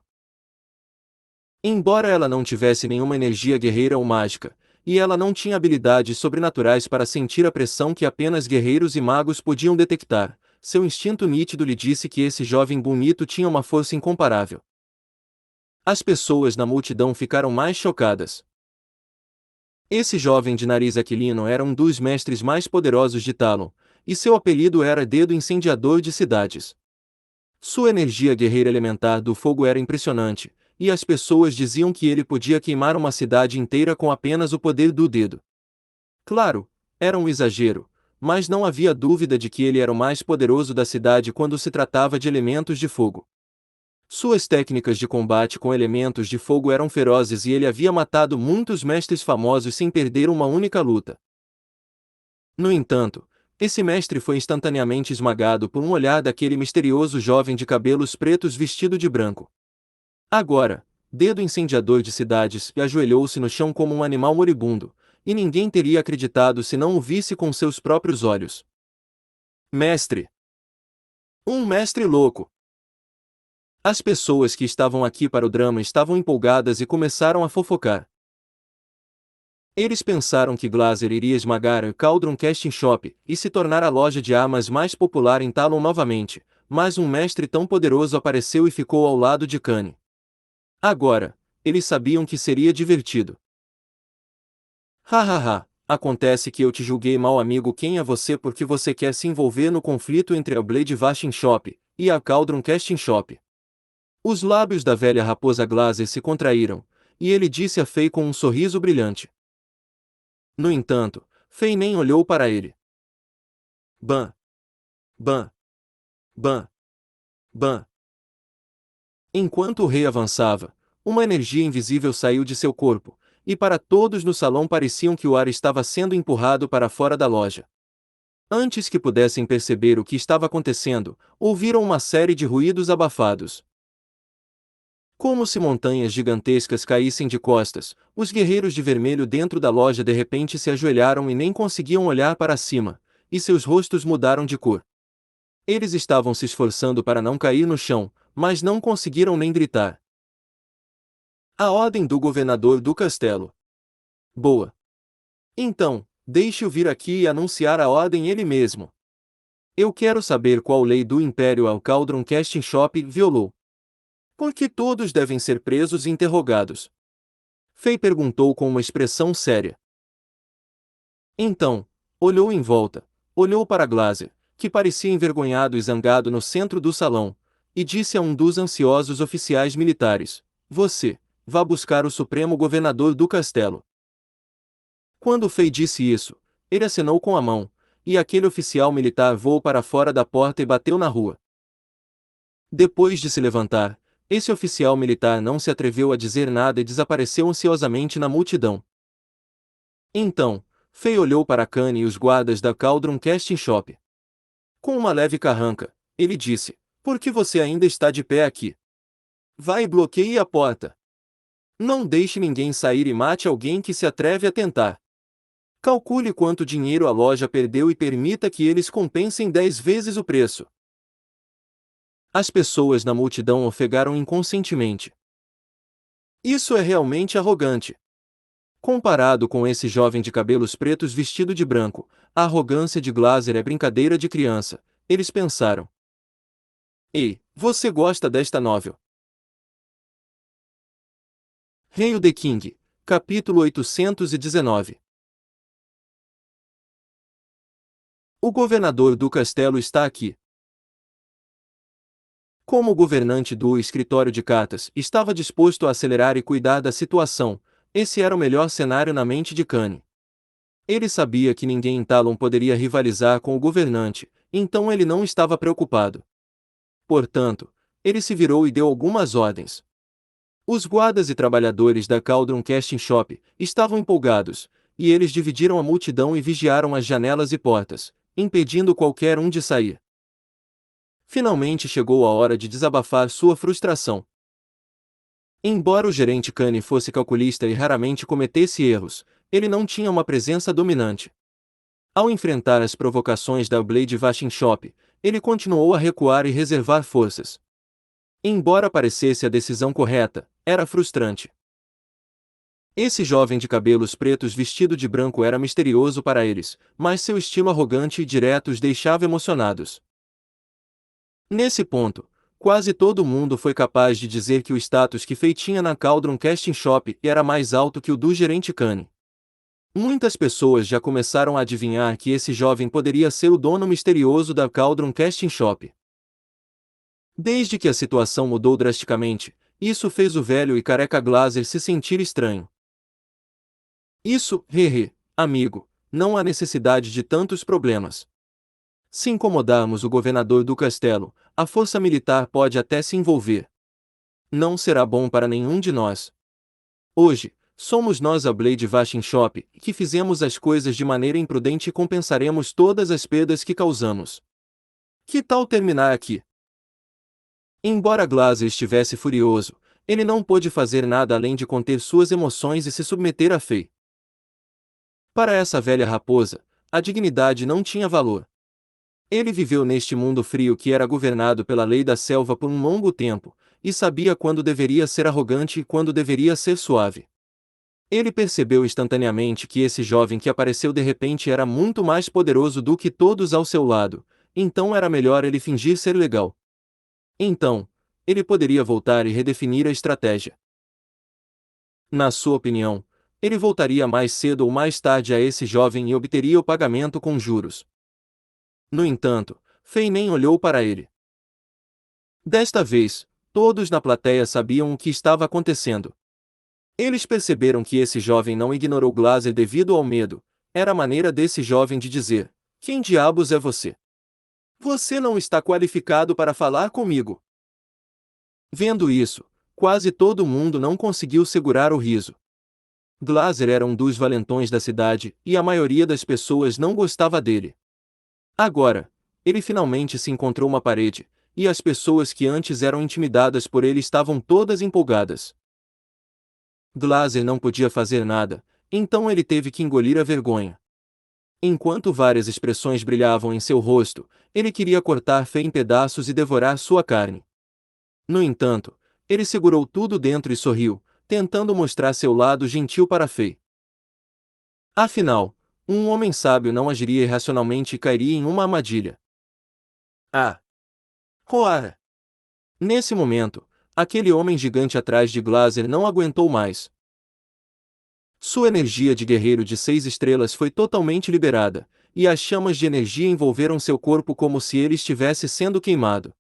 Embora ela não tivesse nenhuma energia guerreira ou mágica, e ela não tinha habilidades sobrenaturais para sentir a pressão que apenas guerreiros e magos podiam detectar, seu instinto nítido lhe disse que esse jovem bonito tinha uma força incomparável. As pessoas na multidão ficaram mais chocadas. Esse jovem de nariz aquilino era um dos mestres mais poderosos de Talon, e seu apelido era Dedo Incendiador de Cidades. Sua energia guerreira elementar do fogo era impressionante, e as pessoas diziam que ele podia queimar uma cidade inteira com apenas o poder do dedo. Claro, era um exagero, mas não havia dúvida de que ele era o mais poderoso da cidade quando se tratava de elementos de fogo. Suas técnicas de combate com elementos de fogo eram ferozes e ele havia matado muitos mestres famosos sem perder uma única luta. No entanto, esse mestre foi instantaneamente esmagado por um olhar daquele misterioso jovem de cabelos pretos vestido de branco. Agora, Dedo Incendiador de Cidades ajoelhou-se no chão como um animal moribundo, e ninguém teria acreditado se não o visse com seus próprios olhos. Mestre! Um mestre louco! As pessoas que estavam aqui para o drama estavam empolgadas e começaram a fofocar. Eles pensaram que Glaser iria esmagar a Cauldron Casting Shop e se tornar a loja de armas mais popular em Talon novamente, mas um mestre tão poderoso apareceu e ficou ao lado de Kanye. Agora, eles sabiam que seria divertido. Hahaha, acontece que eu te julguei mal, amigo. Quem é você porque você quer se envolver no conflito entre a Blade Vashin Shop e a Cauldron Casting Shop? Os lábios da velha raposa Glaser se contraíram, e ele disse a Faye com um sorriso brilhante. No entanto, Faye nem olhou para ele. Ban. Ban. Ban. Ban. Enquanto o rei avançava, uma energia invisível saiu de seu corpo, e para todos no salão pareciam que o ar estava sendo empurrado para fora da loja. Antes que pudessem perceber o que estava acontecendo, ouviram uma série de ruídos abafados. Como se montanhas gigantescas caíssem de costas, os guerreiros de vermelho dentro da loja de repente se ajoelharam e nem conseguiam olhar para cima, e seus rostos mudaram de cor. Eles estavam se esforçando para não cair no chão, mas não conseguiram nem gritar. A ordem do governador do castelo. Boa. Então, deixe-o vir aqui e anunciar a ordem ele mesmo. Eu quero saber qual lei do Império a Cauldron Casting Shop violou. Porque todos devem ser presos e interrogados. Fei perguntou com uma expressão séria. Então, olhou em volta, olhou para Glaser, que parecia envergonhado e zangado no centro do salão, e disse a um dos ansiosos oficiais militares: Você, vá buscar o Supremo Governador do Castelo. Quando Fei disse isso, ele acenou com a mão, e aquele oficial militar voou para fora da porta e bateu na rua. Depois de se levantar, esse oficial militar não se atreveu a dizer nada e desapareceu ansiosamente na multidão. Então, Fei olhou para Kanye e os guardas da Cauldron Casting Shop. Com uma leve carranca, ele disse: Por que você ainda está de pé aqui? Vá e bloqueie a porta. Não deixe ninguém sair e mate alguém que se atreve a tentar. Calcule quanto dinheiro a loja perdeu e permita que eles compensem 10 vezes o preço. As pessoas na multidão ofegaram inconscientemente. Isso é realmente arrogante. Comparado com esse jovem de cabelos pretos vestido de branco, a arrogância de Glaser é brincadeira de criança, eles pensaram. Ei, você gosta desta novel? Hail the King, capítulo 819. O governador do castelo está aqui. Como o governante do escritório de cartas estava disposto a acelerar e cuidar da situação, esse era o melhor cenário na mente de Kanye. Ele sabia que ninguém em Talon poderia rivalizar com o governante, então ele não estava preocupado. Portanto, ele se virou e deu algumas ordens. Os guardas e trabalhadores da Cauldron Casting Shop estavam empolgados, e eles dividiram a multidão e vigiaram as janelas e portas, impedindo qualquer um de sair. Finalmente chegou a hora de desabafar sua frustração. Embora o gerente Kanye fosse calculista e raramente cometesse erros, ele não tinha uma presença dominante. Ao enfrentar as provocações da Blade Vashin Shop, ele continuou a recuar e reservar forças. Embora parecesse a decisão correta, era frustrante. Esse jovem de cabelos pretos vestido de branco era misterioso para eles, mas seu estilo arrogante e direto os deixava emocionados. Nesse ponto, quase todo mundo foi capaz de dizer que o status que Fei tinha na Cauldron Casting Shop era mais alto que o do gerente Kanye. Muitas pessoas já começaram a adivinhar que esse jovem poderia ser o dono misterioso da Cauldron Casting Shop. Desde que a situação mudou drasticamente, isso fez o velho e careca Glaser se sentir estranho. Isso, amigo, não há necessidade de tantos problemas. Se incomodarmos o governador do castelo, a força militar pode até se envolver. Não será bom para nenhum de nós. Hoje, somos nós a Blade Vashin Shop, que fizemos as coisas de maneira imprudente e compensaremos todas as perdas que causamos. Que tal terminar aqui? Embora Glaser estivesse furioso, ele não pôde fazer nada além de conter suas emoções e se submeter à Fei. Para essa velha raposa, a dignidade não tinha valor. Ele viveu neste mundo frio que era governado pela lei da selva por um longo tempo, e sabia quando deveria ser arrogante e quando deveria ser suave. Ele percebeu instantaneamente que esse jovem que apareceu de repente era muito mais poderoso do que todos ao seu lado, então era melhor ele fingir ser legal. Então, ele poderia voltar e redefinir a estratégia. Na sua opinião, ele voltaria mais cedo ou mais tarde a esse jovem e obteria o pagamento com juros. No entanto, Fei nem olhou para ele. Desta vez, todos na plateia sabiam o que estava acontecendo. Eles perceberam que esse jovem não ignorou Glaser devido ao medo, era a maneira desse jovem de dizer: Quem diabos é você? Você não está qualificado para falar comigo. Vendo isso, quase todo mundo não conseguiu segurar o riso. Glaser era um dos valentões da cidade, e a maioria das pessoas não gostava dele. Agora, ele finalmente se encontrou uma parede, e as pessoas que antes eram intimidadas por ele estavam todas empolgadas. Glaser não podia fazer nada, então ele teve que engolir a vergonha. Enquanto várias expressões brilhavam em seu rosto, ele queria cortar Fei em pedaços e devorar sua carne. No entanto, ele segurou tudo dentro e sorriu, tentando mostrar seu lado gentil para Fei. Afinal, um homem sábio não agiria irracionalmente e cairia em uma armadilha. Ah! Roar! Nesse momento, aquele homem gigante atrás de Glaser não aguentou mais. Sua energia de guerreiro de 6 estrelas foi totalmente liberada, e as chamas de energia envolveram seu corpo como se ele estivesse sendo queimado.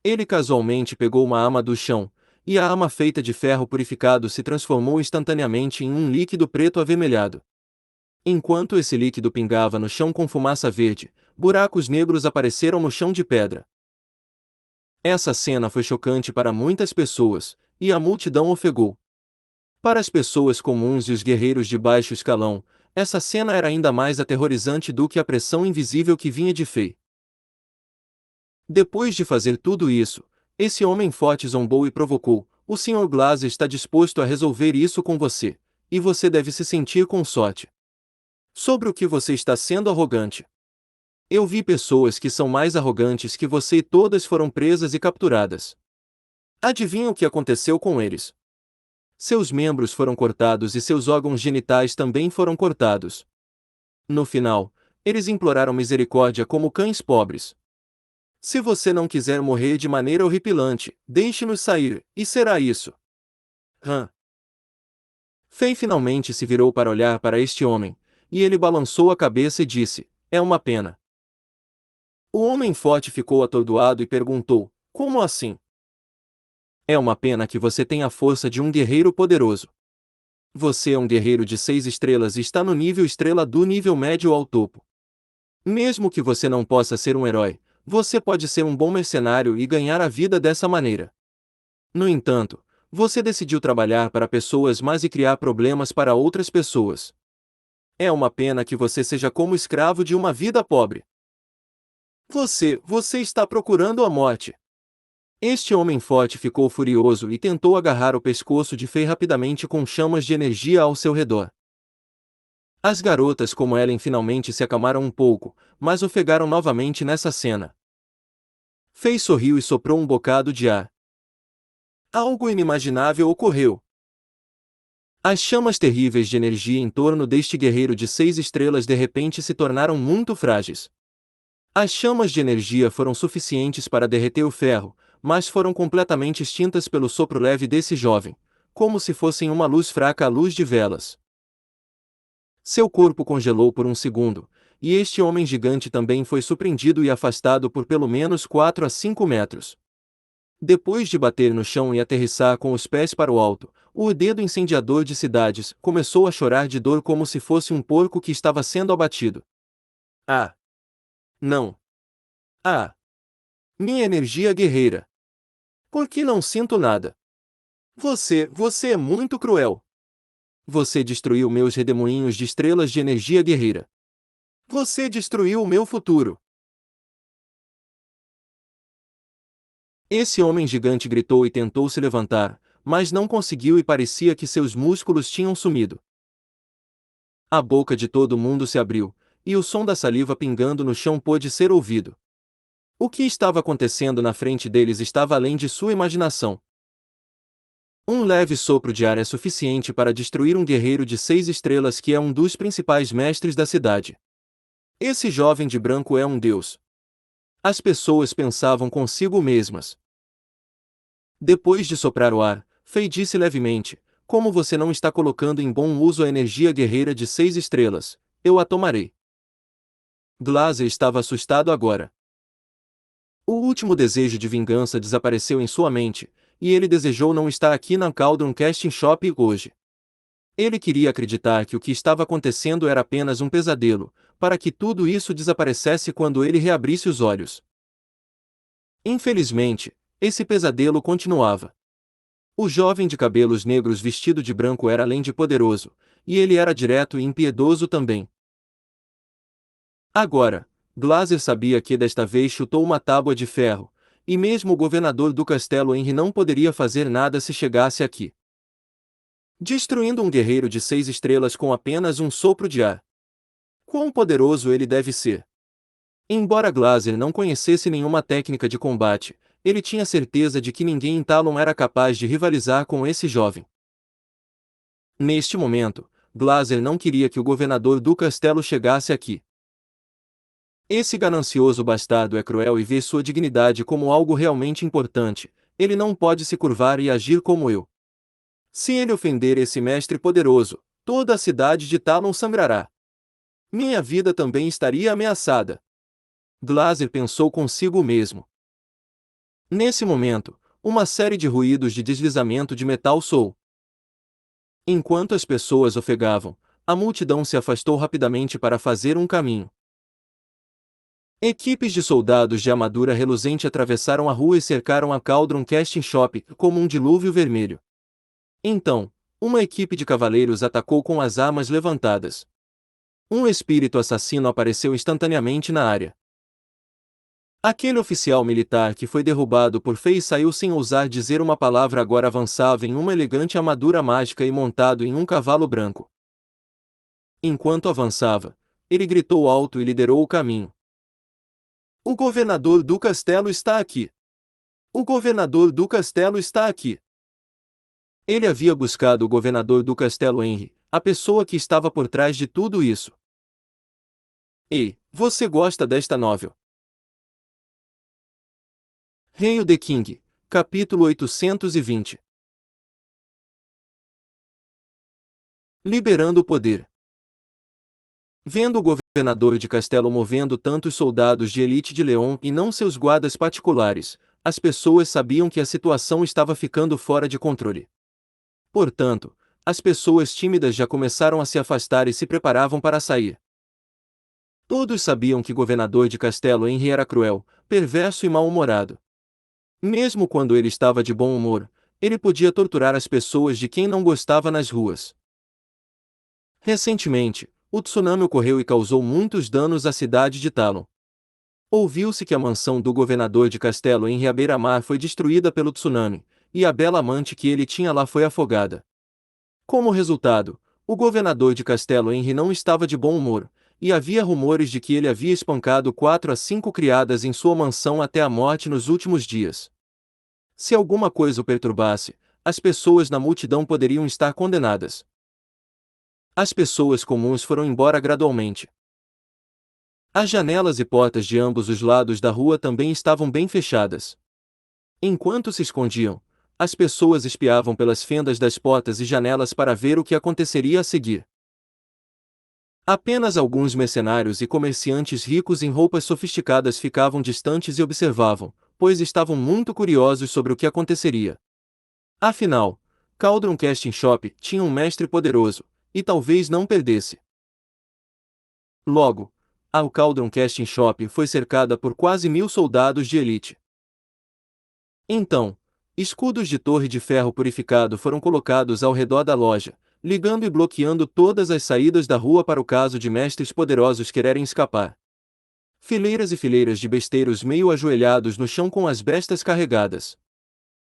Ele casualmente pegou uma arma do chão, e a arma feita de ferro purificado se transformou instantaneamente em um líquido preto avermelhado. Enquanto esse líquido pingava no chão com fumaça verde, buracos negros apareceram no chão de pedra. Essa cena foi chocante para muitas pessoas, e a multidão ofegou. Para as pessoas comuns e os guerreiros de baixo escalão, essa cena era ainda mais aterrorizante do que a pressão invisível que vinha de Fei. Depois de fazer tudo isso, esse homem forte zombou e provocou: "O Sr. Glaser está disposto a resolver isso com você, e você deve se sentir com sorte. Sobre o que você está sendo arrogante. Eu vi pessoas que são mais arrogantes que você e todas foram presas e capturadas. Adivinha o que aconteceu com eles? Seus membros foram cortados e seus órgãos genitais também foram cortados. No final, eles imploraram misericórdia como cães pobres. Se você não quiser morrer de maneira horripilante, deixe-nos sair, e será isso." Fei finalmente se virou para olhar para este homem, e ele balançou a cabeça e disse: "É uma pena." O homem forte ficou atordoado e perguntou: "Como assim?" "É uma pena que você tenha a força de um guerreiro poderoso. Você é um guerreiro de 6 estrelas e está no nível estrela do nível médio ao topo. Mesmo que você não possa ser um herói, você pode ser um bom mercenário e ganhar a vida dessa maneira. No entanto, você decidiu trabalhar para pessoas más e criar problemas para outras pessoas. É uma pena que você seja como escravo de uma vida pobre. Você está procurando a morte." Este homem forte ficou furioso e tentou agarrar o pescoço de Fei rapidamente com chamas de energia ao seu redor. As garotas como Ellen finalmente se acalmaram um pouco, mas ofegaram novamente nessa cena. Fei sorriu e soprou um bocado de ar. Algo inimaginável ocorreu. As chamas terríveis de energia em torno deste guerreiro de 6 estrelas de repente se tornaram muito frágeis. As chamas de energia foram suficientes para derreter o ferro, mas foram completamente extintas pelo sopro leve desse jovem, como se fossem uma luz fraca à luz de velas. Seu corpo congelou por um segundo, e este homem gigante também foi surpreendido e afastado por pelo menos 4 a 5 metros. Depois de bater no chão e aterrissar com os pés para o alto, o dedo incendiador de cidades começou a chorar de dor como se fosse um porco que estava sendo abatido. "Ah! Não! Ah! Minha energia guerreira! Por que não sinto nada? Você é muito cruel! Você destruiu meus redemoinhos de estrelas de energia guerreira! Você destruiu o meu futuro!" Esse homem gigante gritou e tentou se levantar, mas não conseguiu e parecia que seus músculos tinham sumido. A boca de todo mundo se abriu, e o som da saliva pingando no chão pôde ser ouvido. O que estava acontecendo na frente deles estava além de sua imaginação. Um leve sopro de ar é suficiente para destruir um guerreiro de 6 estrelas que é um dos principais mestres da cidade. Esse jovem de branco é um deus. As pessoas pensavam consigo mesmas. Depois de soprar o ar, Fei disse levemente: "Como você não está colocando em bom uso a energia guerreira de 6 estrelas, eu a tomarei." Glaser estava assustado agora. O último desejo de vingança desapareceu em sua mente, e ele desejou não estar aqui na Cauldron Casting Shop hoje. Ele queria acreditar que o que estava acontecendo era apenas um pesadelo, para que tudo isso desaparecesse quando ele reabrisse os olhos. Infelizmente, esse pesadelo continuava. O jovem de cabelos negros vestido de branco era além de poderoso, e ele era direto e impiedoso também. Agora, Glaser sabia que desta vez chutou uma tábua de ferro, e mesmo o governador do castelo Henry não poderia fazer nada se chegasse aqui. Destruindo um guerreiro de 6 estrelas com apenas um sopro de ar. Quão poderoso ele deve ser! Embora Glaser não conhecesse nenhuma técnica de combate, ele tinha certeza de que ninguém em Talon era capaz de rivalizar com esse jovem. Neste momento, Glaser não queria que o governador do castelo chegasse aqui. Esse ganancioso bastardo é cruel e vê sua dignidade como algo realmente importante. Ele não pode se curvar e agir como eu. Se ele ofender esse mestre poderoso, toda a cidade de Talon sangrará. Minha vida também estaria ameaçada. Glaser pensou consigo mesmo. Nesse momento, uma série de ruídos de deslizamento de metal soou. Enquanto as pessoas ofegavam, a multidão se afastou rapidamente para fazer um caminho. Equipes de soldados de armadura reluzente atravessaram a rua e cercaram a Cauldron Casting Shop como um dilúvio vermelho. Então, uma equipe de cavaleiros atacou com as armas levantadas. Um espírito assassino apareceu instantaneamente na área. Aquele oficial militar que foi derrubado por Fei saiu sem ousar dizer uma palavra. Agora avançava em uma elegante armadura mágica e montado em um cavalo branco. Enquanto avançava, ele gritou alto e liderou o caminho. O governador do castelo está aqui! O governador do castelo está aqui! Ele havia buscado o governador do castelo Henry, a pessoa que estava por trás de tudo isso. Ei, você gosta desta novel? Hail the King, capítulo 820. Liberando o poder. Vendo o governador de Castelo movendo tantos soldados de elite de Leon e não seus guardas particulares, as pessoas sabiam que a situação estava ficando fora de controle. Portanto, as pessoas tímidas já começaram a se afastar e se preparavam para sair. Todos sabiam que o governador de Castelo Henry era cruel, perverso e mal-humorado. Mesmo quando ele estava de bom humor, ele podia torturar as pessoas de quem não gostava nas ruas. Recentemente, o tsunami ocorreu e causou muitos danos à cidade de Talon. Ouviu-se que a mansão do governador de Castelo Henry à beira-mar foi destruída pelo tsunami, e a bela amante que ele tinha lá foi afogada. Como resultado, o governador de Castelo Henry não estava de bom humor, e havia rumores de que ele havia espancado 4 a 5 criadas em sua mansão até a morte nos últimos dias. Se alguma coisa o perturbasse, as pessoas na multidão poderiam estar condenadas. As pessoas comuns foram embora gradualmente. As janelas e portas de ambos os lados da rua também estavam bem fechadas. Enquanto se escondiam, as pessoas espiavam pelas fendas das portas e janelas para ver o que aconteceria a seguir. Apenas alguns mercenários e comerciantes ricos em roupas sofisticadas ficavam distantes e observavam, pois estavam muito curiosos sobre o que aconteceria. Afinal, Cauldron Casting Shop tinha um mestre poderoso, e talvez não perdesse. Logo, a Cauldron Casting Shop foi cercada por quase 1000 soldados de elite. Então, escudos de torre de ferro purificado foram colocados ao redor da loja, ligando e bloqueando todas as saídas da rua para o caso de mestres poderosos quererem escapar. Fileiras e fileiras de besteiros meio ajoelhados no chão com as bestas carregadas.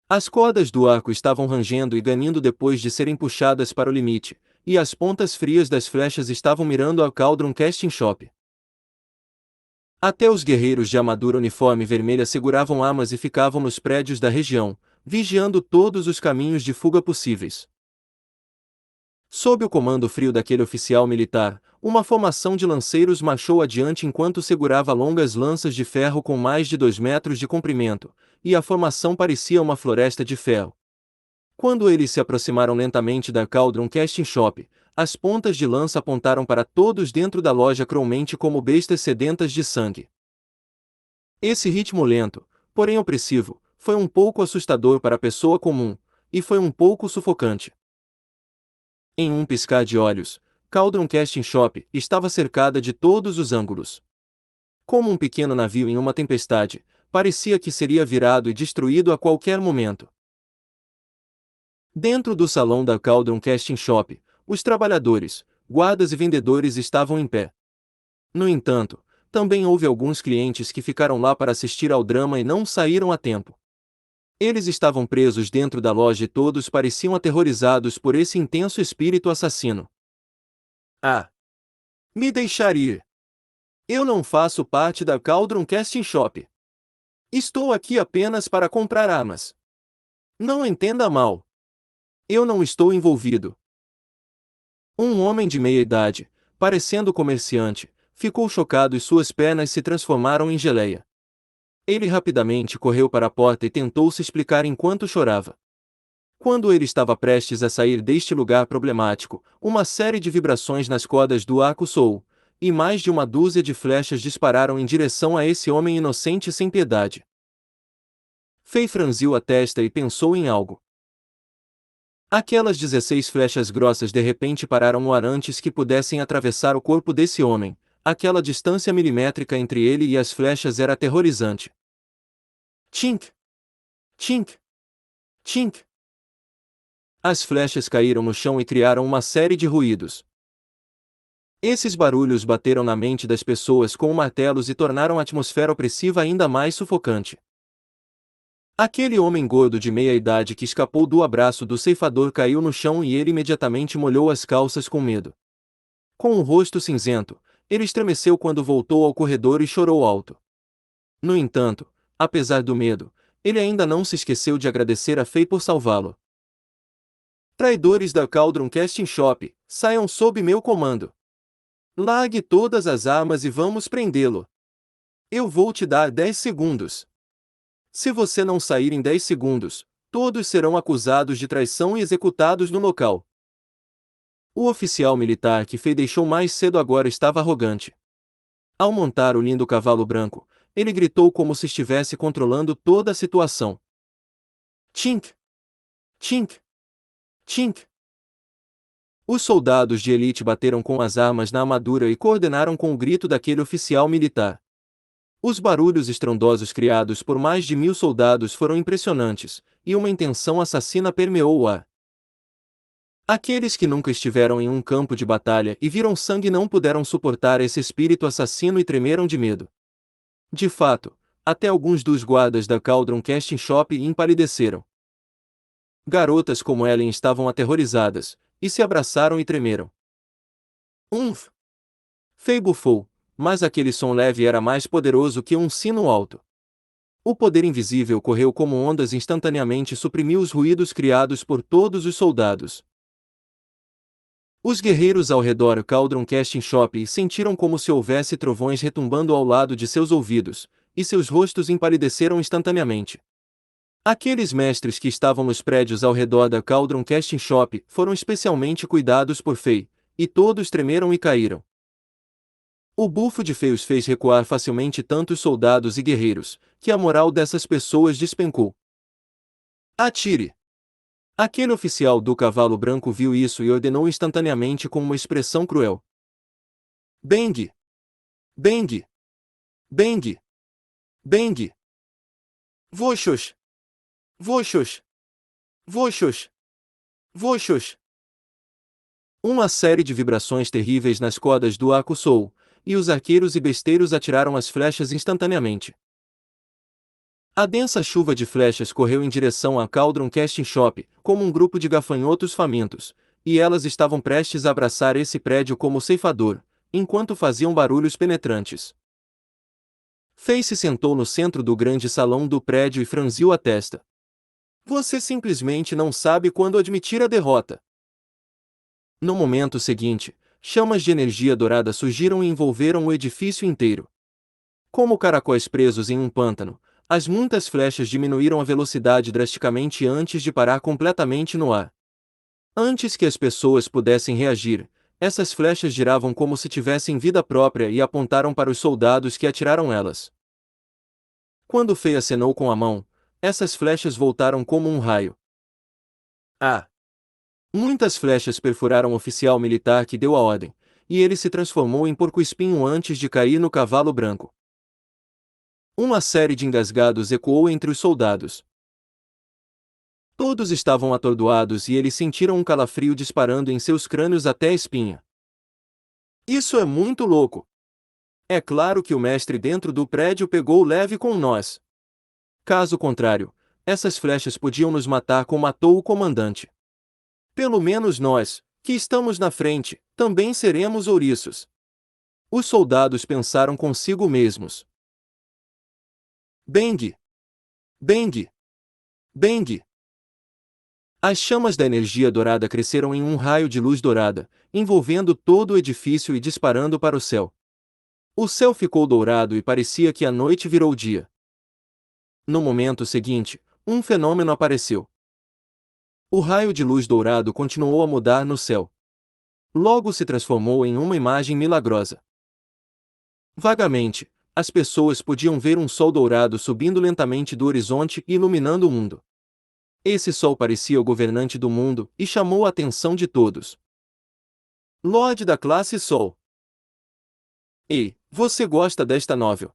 As cordas do arco estavam rangendo e ganindo depois de serem puxadas para o limite, e as pontas frias das flechas estavam mirando a Cauldron Casting Shop. Até os guerreiros de armadura uniforme vermelha seguravam armas e ficavam nos prédios da região, vigiando todos os caminhos de fuga possíveis. Sob o comando frio daquele oficial militar, uma formação de lanceiros marchou adiante enquanto segurava longas lanças de ferro com mais de 2 metros de comprimento, e a formação parecia uma floresta de ferro. Quando eles se aproximaram lentamente da Cauldron Casting Shop, as pontas de lança apontaram para todos dentro da loja cruelmente como bestas sedentas de sangue. Esse ritmo lento, porém opressivo, foi um pouco assustador para a pessoa comum, e foi um pouco sufocante. Em um piscar de olhos, Cauldron Casting Shop estava cercada de todos os ângulos. Como um pequeno navio em uma tempestade, parecia que seria virado e destruído a qualquer momento. Dentro do salão da Cauldron Casting Shop, os trabalhadores, guardas e vendedores estavam em pé. No entanto, também houve alguns clientes que ficaram lá para assistir ao drama e não saíram a tempo. Eles estavam presos dentro da loja e todos pareciam aterrorizados por esse intenso espírito assassino. Ah! Me deixar ir! Eu não faço parte da Cauldron Casting Shop. Estou aqui apenas para comprar armas. Não entenda mal. Eu não estou envolvido. Um homem de meia idade, parecendo comerciante, ficou chocado e suas pernas se transformaram em geleia. Ele rapidamente correu para a porta e tentou se explicar enquanto chorava. Quando ele estava prestes a sair deste lugar problemático, uma série de vibrações nas cordas do arco soou, e mais de uma dúzia de flechas dispararam em direção a esse homem inocente sem piedade. Fei franziu a testa e pensou em algo. Aquelas 16 flechas grossas de repente pararam no ar antes que pudessem atravessar o corpo desse homem. Aquela distância milimétrica entre ele e as flechas era aterrorizante. Tink! Tink! Tink! As flechas caíram no chão e criaram uma série de ruídos. Esses barulhos bateram na mente das pessoas com martelos e tornaram a atmosfera opressiva ainda mais sufocante. Aquele homem gordo de meia-idade que escapou do abraço do ceifador caiu no chão e ele imediatamente molhou as calças com medo. Com o rosto cinzento, ele estremeceu quando voltou ao corredor e chorou alto. No entanto, apesar do medo, ele ainda não se esqueceu de agradecer a Fei por salvá-lo. Traidores da Cauldron Casting Shop, saiam sob meu comando. Largue todas as armas e vamos prendê-lo. Eu vou te dar 10 segundos. Se você não sair em 10 segundos, todos serão acusados de traição e executados no local. O oficial militar que Fei deixou mais cedo agora estava arrogante. Ao montar o lindo cavalo branco, ele gritou como se estivesse controlando toda a situação. Tink! Tink! Tink! Os soldados de elite bateram com as armas na armadura e coordenaram com o grito daquele oficial militar. Os barulhos estrondosos criados por mais de 1000 soldados foram impressionantes, e uma intenção assassina permeou o ar. Aqueles que nunca estiveram em um campo de batalha e viram sangue não puderam suportar esse espírito assassino e tremeram de medo. De fato, até alguns dos guardas da Cauldron Casting Shop empalideceram. Garotas como Ellen estavam aterrorizadas, e se abraçaram e tremeram. Umf! Fei bufou, mas aquele som leve era mais poderoso que um sino alto. O poder invisível correu como ondas e instantaneamente suprimiu os ruídos criados por todos os soldados. Os guerreiros ao redor Cauldron Casting Shop sentiram como se houvesse trovões retumbando ao lado de seus ouvidos, e seus rostos empalideceram instantaneamente. Aqueles mestres que estavam nos prédios ao redor da Cauldron Casting Shop foram especialmente cuidados por Fei, e todos tremeram e caíram. O bufo de Fei os fez recuar facilmente tantos soldados e guerreiros, que a moral dessas pessoas despencou. Atire! Aquele oficial do cavalo branco viu isso e ordenou instantaneamente com uma expressão cruel. Bang! Bang! Bang! Bang! Voxos! Voxos! Voxos! Voxos! Uma série de vibrações terríveis nas cordas do arco soou, e os arqueiros e besteiros atiraram as flechas instantaneamente. A densa chuva de flechas correu em direção à Cauldron Casting Shop, como um grupo de gafanhotos famintos, e elas estavam prestes a abraçar esse prédio como ceifador, enquanto faziam barulhos penetrantes. Fei se sentou no centro do grande salão do prédio e franziu a testa. Você simplesmente não sabe quando admitir a derrota. No momento seguinte, chamas de energia dourada surgiram e envolveram o edifício inteiro. Como caracóis presos em um pântano, as muitas flechas diminuíram a velocidade drasticamente antes de parar completamente no ar. Antes que as pessoas pudessem reagir, essas flechas giravam como se tivessem vida própria e apontaram para os soldados que atiraram elas. Quando Fei acenou com a mão, essas flechas voltaram como um raio. Ah! Muitas flechas perfuraram o oficial militar que deu a ordem, e ele se transformou em porco-espinho antes de cair no cavalo branco. Uma série de engasgados ecoou entre os soldados. Todos estavam atordoados e eles sentiram um calafrio disparando em seus crânios até a espinha. Isso é muito louco! É claro que o mestre dentro do prédio pegou leve com nós. Caso contrário, essas flechas podiam nos matar como matou o comandante. Pelo menos nós, que estamos na frente, também seremos ouriços. Os soldados pensaram consigo mesmos. Bang! Bang! Bang! As chamas da energia dourada cresceram em um raio de luz dourada, envolvendo todo o edifício e disparando para o céu. O céu ficou dourado e parecia que a noite virou dia. No momento seguinte, um fenômeno apareceu. O raio de luz dourado continuou a mudar no céu. Logo se transformou em uma imagem milagrosa. Vagamente, as pessoas podiam ver um sol dourado subindo lentamente do horizonte e iluminando o mundo. Esse sol parecia o governante do mundo e chamou a atenção de todos. Lorde da classe Sol. Ei, você gosta desta novel?